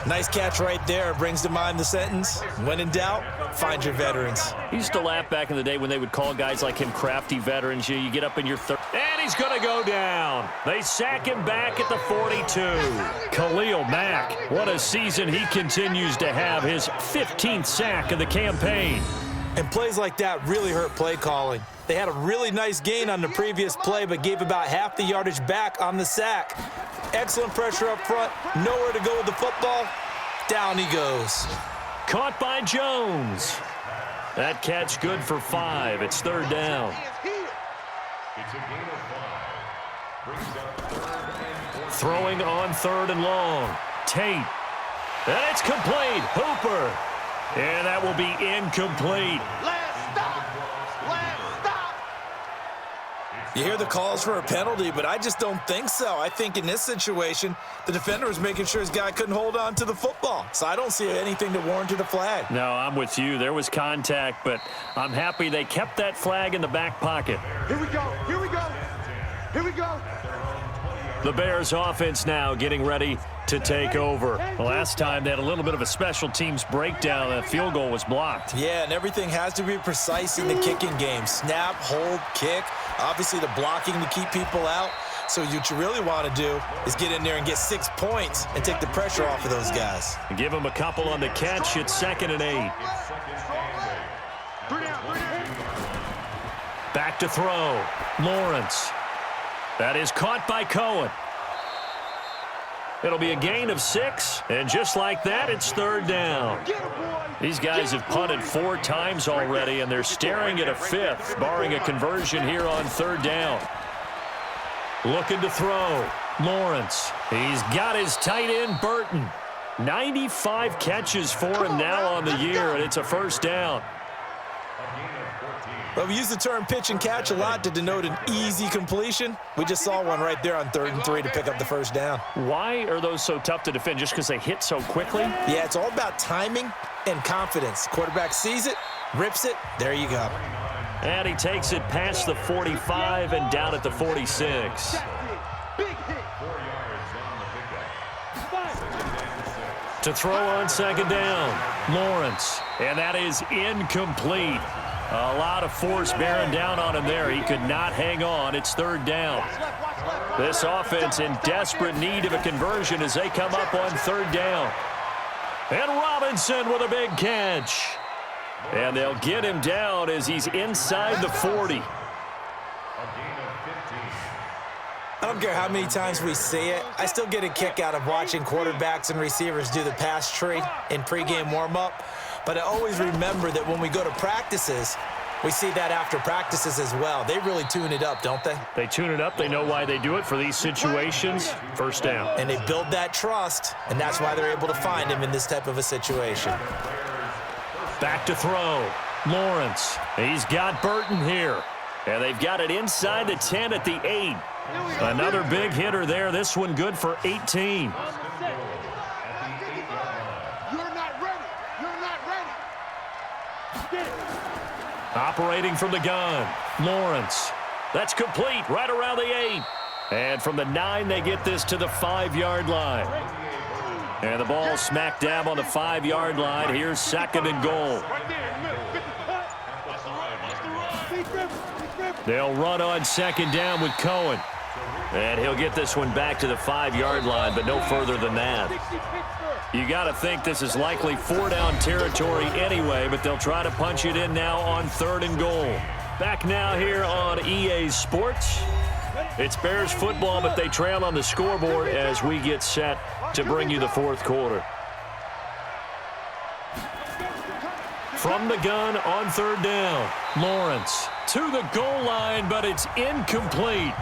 Nice catch right there. Brings to mind the sentence, when in doubt, find your veterans. He used to laugh back in the day when they would call guys like him crafty veterans. You get up in your third, and he's going to go down. They sack him back at the 42. Khalil Mack, what a season he continues to have. His 15th sack of the campaign. And plays like that really hurt play calling. They had a really nice gain on the previous play, but gave about half the yardage back on the sack. Excellent pressure up front. Nowhere to go with the football. Down he goes. Caught by Jones. That catch good for 5. It's 3rd down. It's a gain of 5. Brings up 3rd and 4. Throwing on 3rd and long. Tate. And it's complete. Hooper. And that will be incomplete. Last stop. Last stop. You hear the calls for a penalty, but I just don't think so. I think in this situation, the defender was making sure his guy couldn't hold on to the football. So I don't see anything to warrant a flag. No, I'm with you. There was contact, but I'm happy they kept that flag in the back pocket. Here we go. Here we go. Here we go. The Bears offense now getting ready to take over. The last time they had a little bit of a special teams breakdown. That field goal was blocked. Yeah, and everything has to be precise in the kicking game. Snap, hold, kick. Obviously the blocking to keep people out. So what you really want to do is get in there and get 6 points and take the pressure off of those guys. Give them a couple on the catch. It's 2nd and 8. Back to throw. Lawrence. That is caught by Cohen. It'll be a gain of 6, and just like that, it's 3rd down. These guys have punted 4 times already, and they're staring at a 5th, barring a conversion here on 3rd down. Looking to throw. Lawrence. He's got his tight end, Burton. 95 catches for him now on the year, and it's a 1st down. A gain of 14. Well, we use the term pitch and catch a lot to denote an easy completion. We just saw one right there on 3rd and 3 to pick up the first down. Why are those so tough to defend? Just because they hit so quickly? Yeah, it's all about timing and confidence. Quarterback sees it, rips it, there you go. And he takes it past the 45 and down at the 46. Big hit. 4 yards on the pickup. To throw on 2nd down, Lawrence. And that is incomplete. A lot of force bearing down on him there. He could not hang on. It's 3rd down. This offense in desperate need of a conversion as they come up on 3rd down. And Robinson with a big catch. And they'll get him down as he's inside the 40. I don't care how many times we see it. I still get a kick out of watching quarterbacks and receivers do the pass tree in pregame warm-up. But I always remember that when we go to practices, we see that after practices as well. They really tune it up, don't they? They tune it up. They know why they do it for these situations. 1st down. And they build that trust, and that's why they're able to find him in this type of a situation. Back to throw. Lawrence. He's got Burton here. And they've got it inside the 10 at the 8. Another big hitter there. This one good for 18. Operating from the gun, Lawrence. That's complete right around the 8. And from the 9, they get this to the 5-yard line. And the ball smack dab on the 5-yard line. Here's 2nd and goal. They'll run on 2nd down with Cohen. And he'll get this one back to the 5-yard line, but no further than that. You got to think this is likely 4-down territory anyway, but they'll try to punch it in now on 3rd and goal. Back now here on EA Sports. It's Bears football, but they trail on the scoreboard as we get set to bring you the 4th quarter. From the gun on 3rd down, Lawrence to the goal line, but it's incomplete.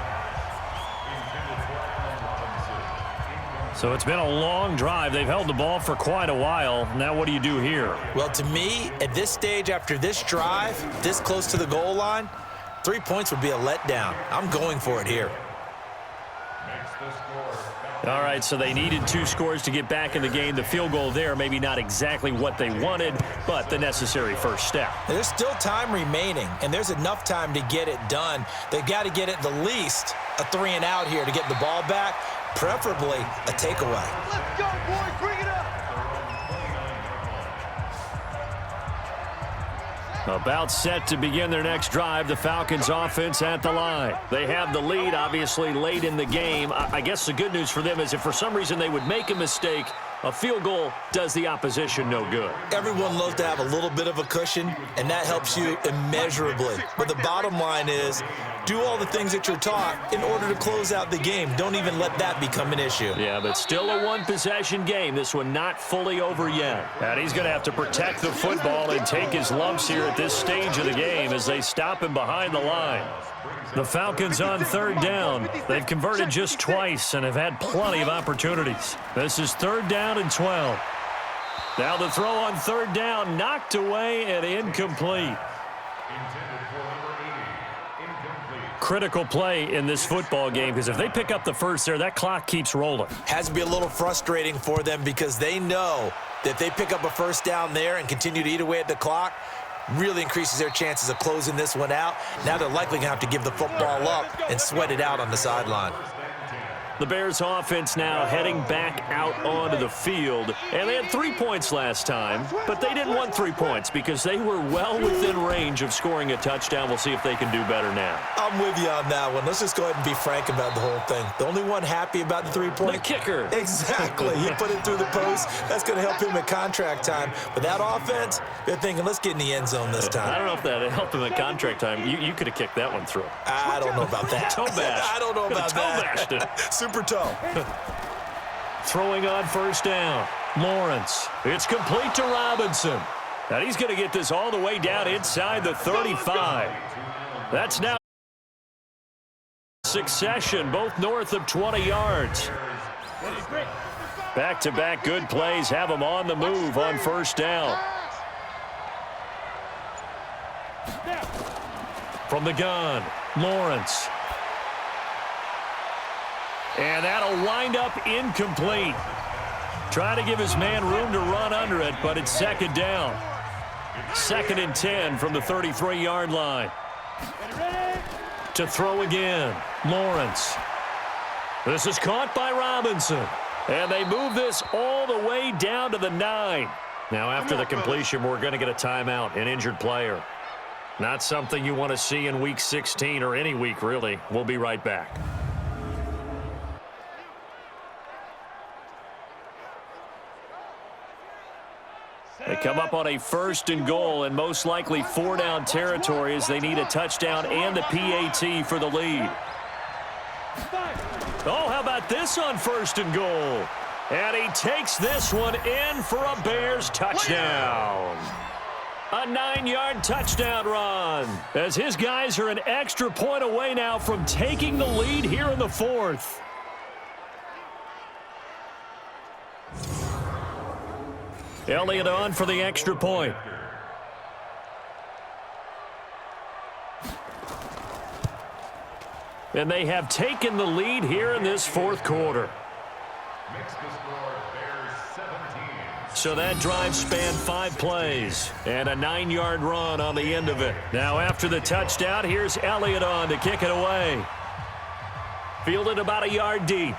So it's been a long drive. They've held the ball for quite a while. Now what do you do here? Well, to me, at this stage, after this drive, this close to the goal line, 3 points would be a letdown. I'm going for it here. All right, so they needed 2 scores to get back in the game. The field goal there, maybe not exactly what they wanted, but the necessary first step. There's still time remaining, and there's enough time to get it done. They've got to get at the least a 3-and-out here to get the ball back, preferably a takeaway. Let's go, boys. Bring it up. About set to begin their next drive, the Falcons offense at the line. They have the lead, obviously, late in the game. I guess the good news for them is if for some reason they would make a mistake, a field goal does the opposition no good. Everyone loves to have a little bit of a cushion, and that helps you immeasurably. But the bottom line is, do all the things that you're taught in order to close out the game. Don't even let that become an issue. Yeah, but still a one-possession game. This one not fully over yet. And he's going to have to protect the football and take his lumps here at this stage of the game as they stop him behind the line. The Falcons on 3rd down. They've converted just twice and have had plenty of opportunities. This is 3rd down and 12. Now the throw on 3rd down, knocked away and incomplete. Critical play in this football game because if they pick up the first there, that clock keeps rolling. Has to be a little frustrating for them because they know that if they pick up a first down there and continue to eat away at the clock, really increases their chances of closing this one out. Now they're likely going to have to give the football up and sweat it out on the sideline. The Bears offense now heading back out onto the field. And they had 3 points last time, but they didn't want 3 points because they were well within range of scoring a touchdown. We'll see if they can do better now. I'm with you on that one. Let's just go ahead and be frank about the whole thing. The only one happy about the 3-point? The kicker. Exactly. He put it through the post. That's going to help him at contract time. But that offense, they're thinking, let's get in the end zone this time. I don't know if that helped him at contract time. You could have kicked that one through. I don't know about that. Toe bash. I don't know about that. Toe bashed it. Super toe. Throwing on 1st down. Lawrence. It's complete to Robinson. And he's going to get this all the way down inside the 35. That's now succession, both north of 20 yards. Back-to-back good plays have them on the move on 1st down. From the gun, Lawrence. And that'll wind up incomplete. Try to give his man room to run under it, but it's second down. 2nd and 10 from the 33-yard line. To throw again, Lawrence. This is caught by Robinson. And they move this all the way down to the 9. Now, after the completion, we're going to get a timeout, an injured player. Not something you want to see in Week 16 or any week, really. We'll be right back. They come up on a 1st and goal and most likely 4-down territory as they need a touchdown and the PAT for the lead. Oh, how about this on 1st and goal? And he takes this one in for a Bears touchdown. A 9-yard touchdown run as his guys are an extra point away now from taking the lead here in the 4th. Elliott on for the extra point. And they have taken the lead here in this 4th quarter. So that drive spanned 5 plays and a 9-yard run on the end of it. Now after the touchdown, here's Elliott on to kick it away. Fielded about a yard deep.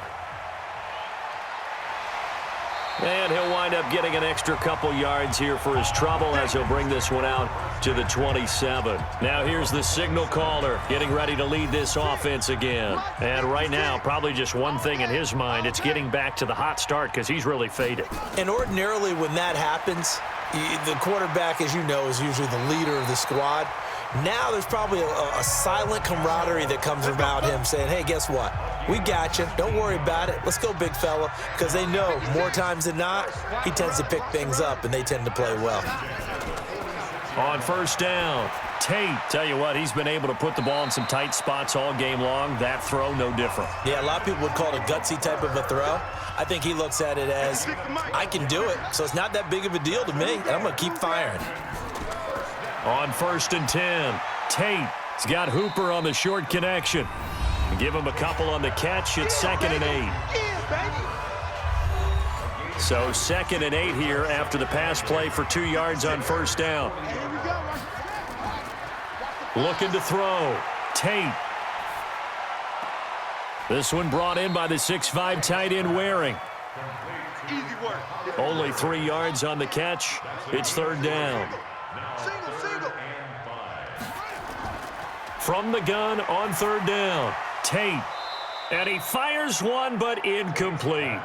And he'll wind up getting an extra couple yards here for his trouble as he'll bring this one out to the 27. Now here's the signal caller getting ready to lead this offense again. And right now, probably just one thing in his mind, it's getting back to the hot start because he's really faded. And ordinarily when that happens, the quarterback, as you know, is usually the leader of the squad. Now there's probably a silent camaraderie that comes about him saying, hey, guess what? We got you. Don't worry about it. Let's go, big fella. Because they know more times than not, he tends to pick things up, and they tend to play well. On 1st down, Tate. Tell you what, he's been able to put the ball in some tight spots all game long. That throw, no different. Yeah, a lot of people would call it a gutsy type of a throw. I think he looks at it as, I can do it, so it's not that big of a deal to me, and I'm going to keep firing. On 1st and 10, Tate. He's got Hooper on the short connection. Give him a couple on the catch. It's 2nd and 8. So 2nd and 8 here after the pass play for 2 yards on 1st down. Looking to throw. Tate. This one brought in by the 6'5" tight end Waring. Only 3 yards on the catch. It's 3rd down. From the gun on 3rd down, Tate. And he fires one, but incomplete.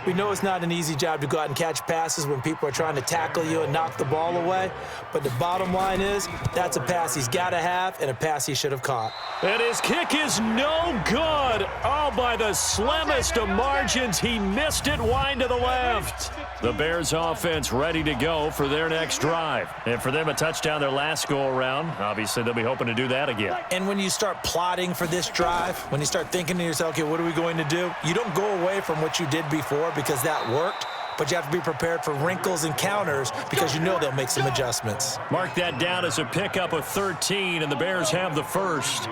We know it's not an easy job to go out and catch passes when people are trying to tackle you and knock the ball away. But the bottom line is, that's a pass he's got to have and a pass he should have caught. And his kick is no good. Oh, by the slimmest of margins, he missed it wide to the left. The Bears offense ready to go for their next drive. And for them, a touchdown their last go-around. Obviously, they'll be hoping to do that again. And when you start plotting for this drive, when you start thinking to yourself, okay, what are we going to do? You don't go away from what you did before because that worked, but you have to be prepared for wrinkles and counters because you know they'll make some adjustments. Mark that down as a pickup of 13, and the Bears have the first.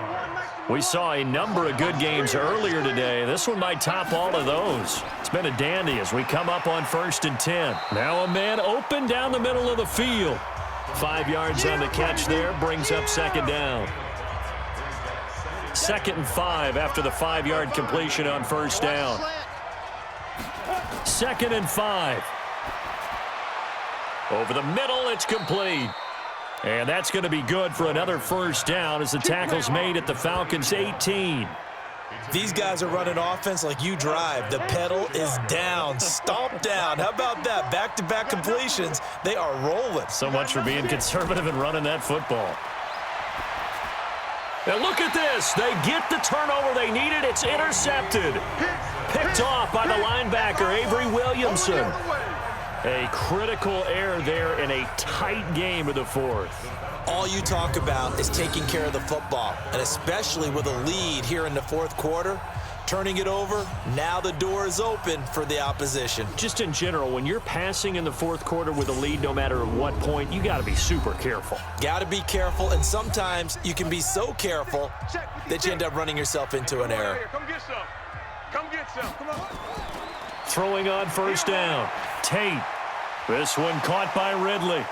We saw a number of good games earlier today. This one might top all of those. It's been a dandy as we come up on 1st and 10. Now a man open down the middle of the field. 5 yards on the catch there, brings up 2nd down. 2nd and 5 after the 5-yard completion on 1st down. 2nd and 5. Over the middle, it's complete. And that's going to be good for another 1st down as the tackle's made at the Falcons' 18. These guys are running offense like you drive. The pedal is down, stomp down. How about that? Back-to-back completions. They are rolling. So much for being conservative and running that football. Now look at this. They get the turnover they needed. It's intercepted. Picked off by the linebacker, Avery Williamson. A critical error there in a tight game of the 4th. All you talk about is taking care of the football, and especially with a lead here in the 4th quarter, turning it over. Now the door is open for the opposition. Just in general, when you're passing in the fourth quarter with a lead, no matter at what point, you got to be super careful. Got to be careful, and sometimes you can be so careful that you end up running yourself into an error. Come get some. Come get some. Come on. Throwing on first down. Tate. This one caught by Ridley.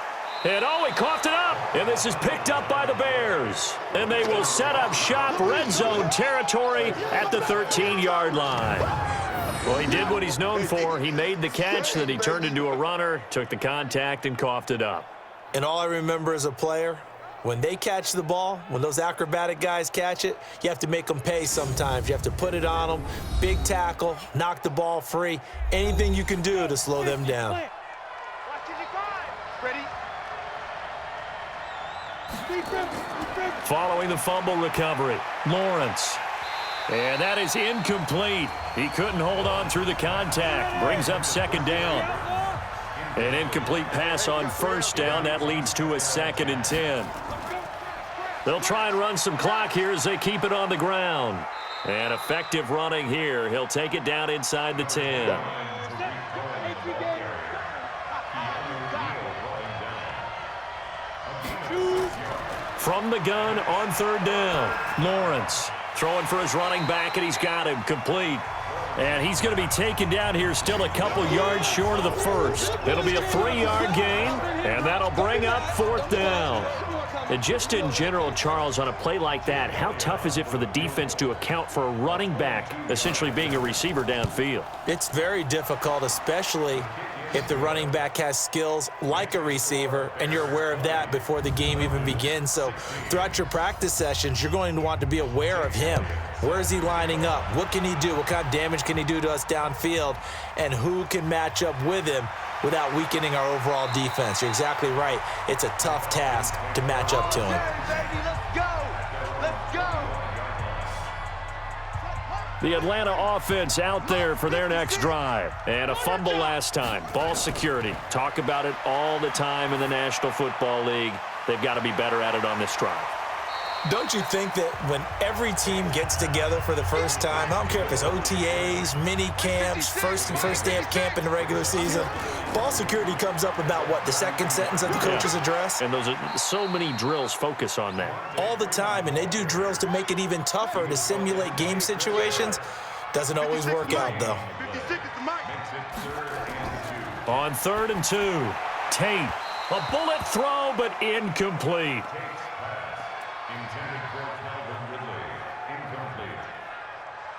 And he coughed it up. And this is picked up by the Bears. And they will set up shop red zone territory at the 13-yard line. Well, he did what he's known for. He made the catch, then he turned into a runner, took the contact, and coughed it up. And all I remember as a player, when they catch the ball, when those acrobatic guys catch it, you have to make them pay sometimes. You have to put it on them, big tackle, knock the ball free, anything you can do to slow them down. Ready? Following the fumble recovery, Lawrence. And that is incomplete. He couldn't hold on through the contact. Brings up second down. An incomplete pass on first down. That leads to a 2nd and 10. They'll try and run some clock here as they keep it on the ground. And effective running here. He'll take it down inside the 10. From the gun on third down, Lawrence throwing for his running back, and he's got him complete. And he's going to be taken down here still a couple yards short of the first. It'll be a 3-yard gain, and that'll bring up fourth down. And just in general, Charles, on a play like that, how tough is it for the defense to account for a running back essentially being a receiver downfield? It's very difficult, especially if the running back has skills like a receiver, and you're aware of that before the game even begins. So throughout your practice sessions, you're going to want to be aware of him. Where is he lining up? What can he do? What kind of damage can he do to us downfield? And who can match up with him without weakening our overall defense? You're exactly right. It's a tough task to match up to him. Let's go. Let's go. The Atlanta offense out there for their next drive. And a fumble last time. Ball security. Talk about it all the time in the National Football League. They've got to be better at it on this drive. Don't you think that when every team gets together for the first time, I don't care if it's OTAs, mini camps, first day of camp in the regular season, ball security comes up about what, the second sentence of the coach's address? And those are so many drills focus on that. All the time, and they do drills to make it even tougher to simulate game situations. Doesn't always work out, though. On 3rd and 2, Tate. A bullet throw, but incomplete.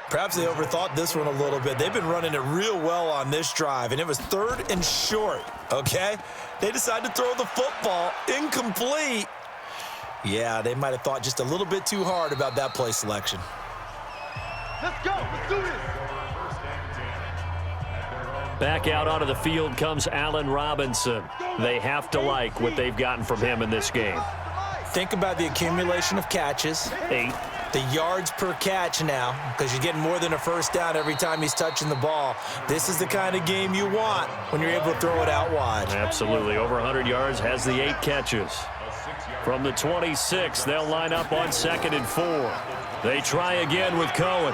Perhaps they overthought this one a little bit. They've been running it real well on this drive, and it was 3rd and short, okay? They decided to throw the football incomplete. Yeah, they might have thought just a little bit too hard about that play selection. Let's go. Let's do this. Back out onto the field comes Allen Robinson. They have to like what they've gotten from him in this game. Think about the accumulation of catches. 8. The yards per catch now, because you're getting more than a first down every time he's touching the ball. This is the kind of game you want when you're able to throw it out wide. Absolutely. Over 100 yards, has the 8 catches. From the 26, they'll line up on 2nd and 4. They try again with Cohen.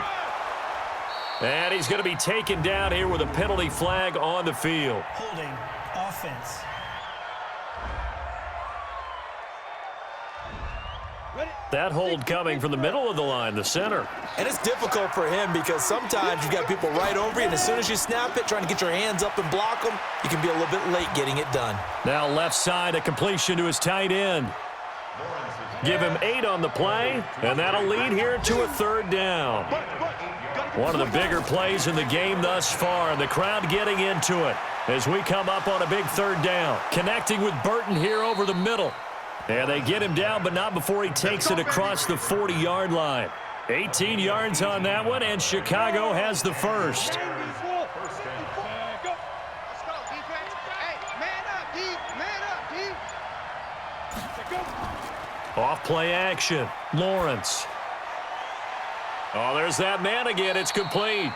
And he's going to be taken down here with a penalty flag on the field. Holding offense. That hold coming from the middle of the line, the center. And it's difficult for him because sometimes you've got people right over you, and as soon as you snap it, trying to get your hands up and block them, you can be a little bit late getting it done. Now left side, a completion to his tight end. Give him 8 on the play, and that'll lead here to a 3rd down. One of the bigger plays in the game thus far, and the crowd getting into it as we come up on a big 3rd down. Connecting with Burton here over the middle. And they get him down, but not before he takes it across the 40-yard line. 18 yards on that one, and Chicago has the first. Off play action. Lawrence. Oh, there's that man again. It's complete.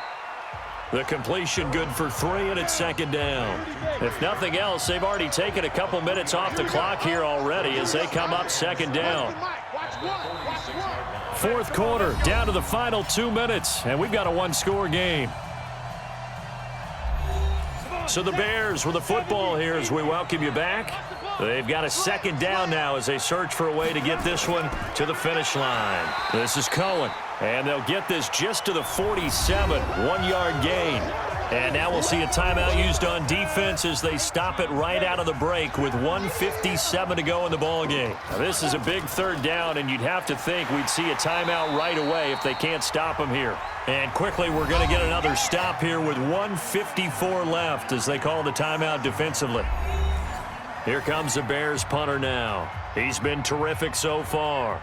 The completion good for 3, and it's 2nd down. If nothing else, they've already taken a couple minutes off the clock here already as they come up 2nd down. fourth quarter, down to the final 2 minutes, and we've got a one-score game. So the Bears with the football here as we welcome you back. They've got a second down now as they search for a way to get this one to the finish line. This is Cohen, and they'll get this just to the 47, 1-yard gain. And now we'll see a timeout used on defense as they stop it right out of the break with 1:57 to go in the ballgame. Now, this is a big third down, and you'd have to think we'd see a timeout right away if they can't stop them here. And quickly, we're going to get another stop here with 1:54 left as they call the timeout defensively. Here comes the Bears punter now. He's been terrific so far.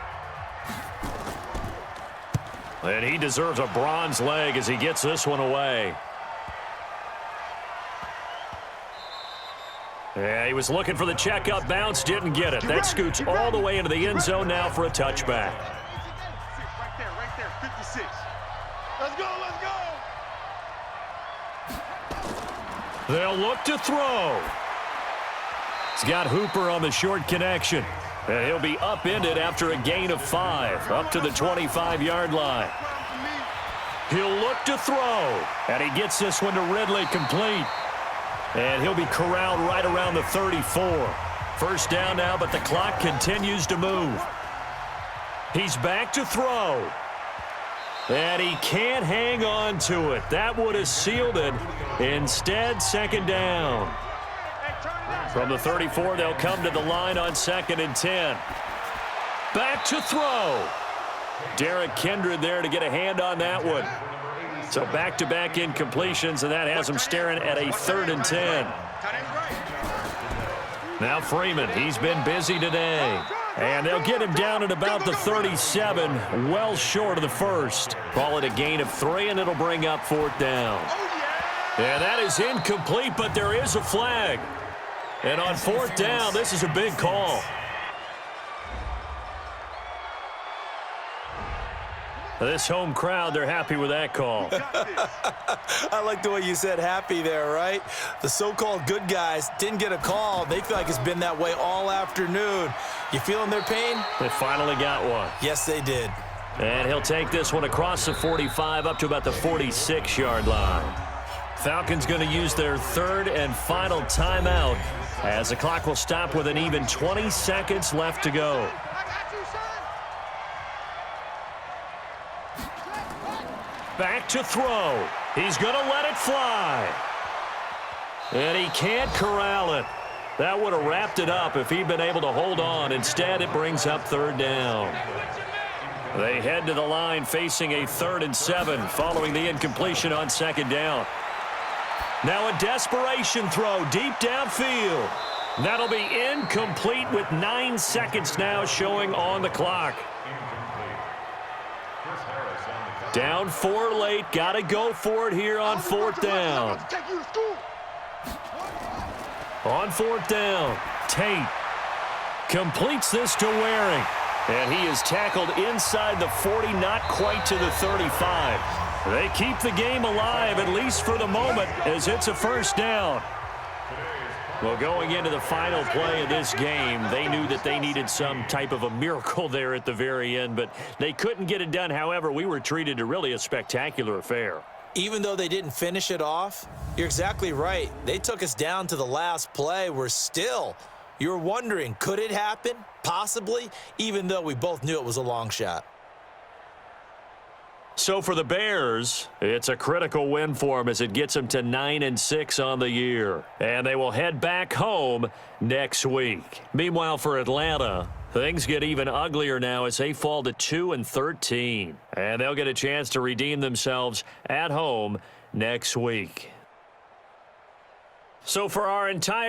And he deserves a bronze leg as he gets this one away. Yeah, he was looking for the checkup bounce, didn't get it. That scoots all the way into the end zone now for a touchback. Right there, 56. Let's go, let's go. They'll look to throw. He's got Hooper on the short connection. And he'll be upended after a gain of 5, up to the 25-yard line. He'll look to throw, and he gets this one to Ridley complete. And he'll be corralled right around the 34. First down now, but the clock continues to move. He's back to throw. And he can't hang on to it. That would have sealed it. Instead, second down. From the 34, they'll come to the line on 2nd and 10. Back to throw. Derek Kindred there to get a hand on that one. So back-to-back incompletions, and that has him staring at a 3rd and 10. Now Freeman, he's been busy today. And they'll get him down at about the 37, well short of the first. Call it a gain of 3, and it'll bring up 4th down. And that is incomplete, but there is a flag. And on 4th down, this is a big call. This home crowd, they're happy with that call. I like the way you said happy there, right? The so-called good guys didn't get a call. They feel like it's been that way all afternoon. You feeling their pain? They finally got one. Yes, they did. And he'll take this one across the 45 up to about the 46-yard line. Falcons going to use their 3rd and final timeout as the clock will stop with an even 20 seconds left to go. Back to throw. He's going to let it fly. And he can't corral it. That would have wrapped it up if he'd been able to hold on. Instead, it brings up 3rd down. They head to the line facing a 3rd and 7 following the incompletion on 2nd down. Now a desperation throw deep downfield. That'll be incomplete with 9 seconds now showing on the clock. Down 4 late. Got to go for it here on 4th down. On 4th down, Tate completes this to Waring. And he is tackled inside the 40, not quite to the 35. They keep the game alive, at least for the moment, as it's a 1st down. Well, going into the final play of this game, they knew that they needed some type of a miracle there at the very end, but they couldn't get it done. However, we were treated to really a spectacular affair. Even though they didn't finish it off, you're exactly right. They took us down to the last play. We're still, you're wondering, could it happen? Possibly, even though we both knew it was a long shot. So for the Bears, it's a critical win for them as it gets them to 9-6 on the year. And they will head back home next week. Meanwhile, for Atlanta, things get even uglier now as they fall to 2-13. And they'll get a chance to redeem themselves at home next week. So for our entire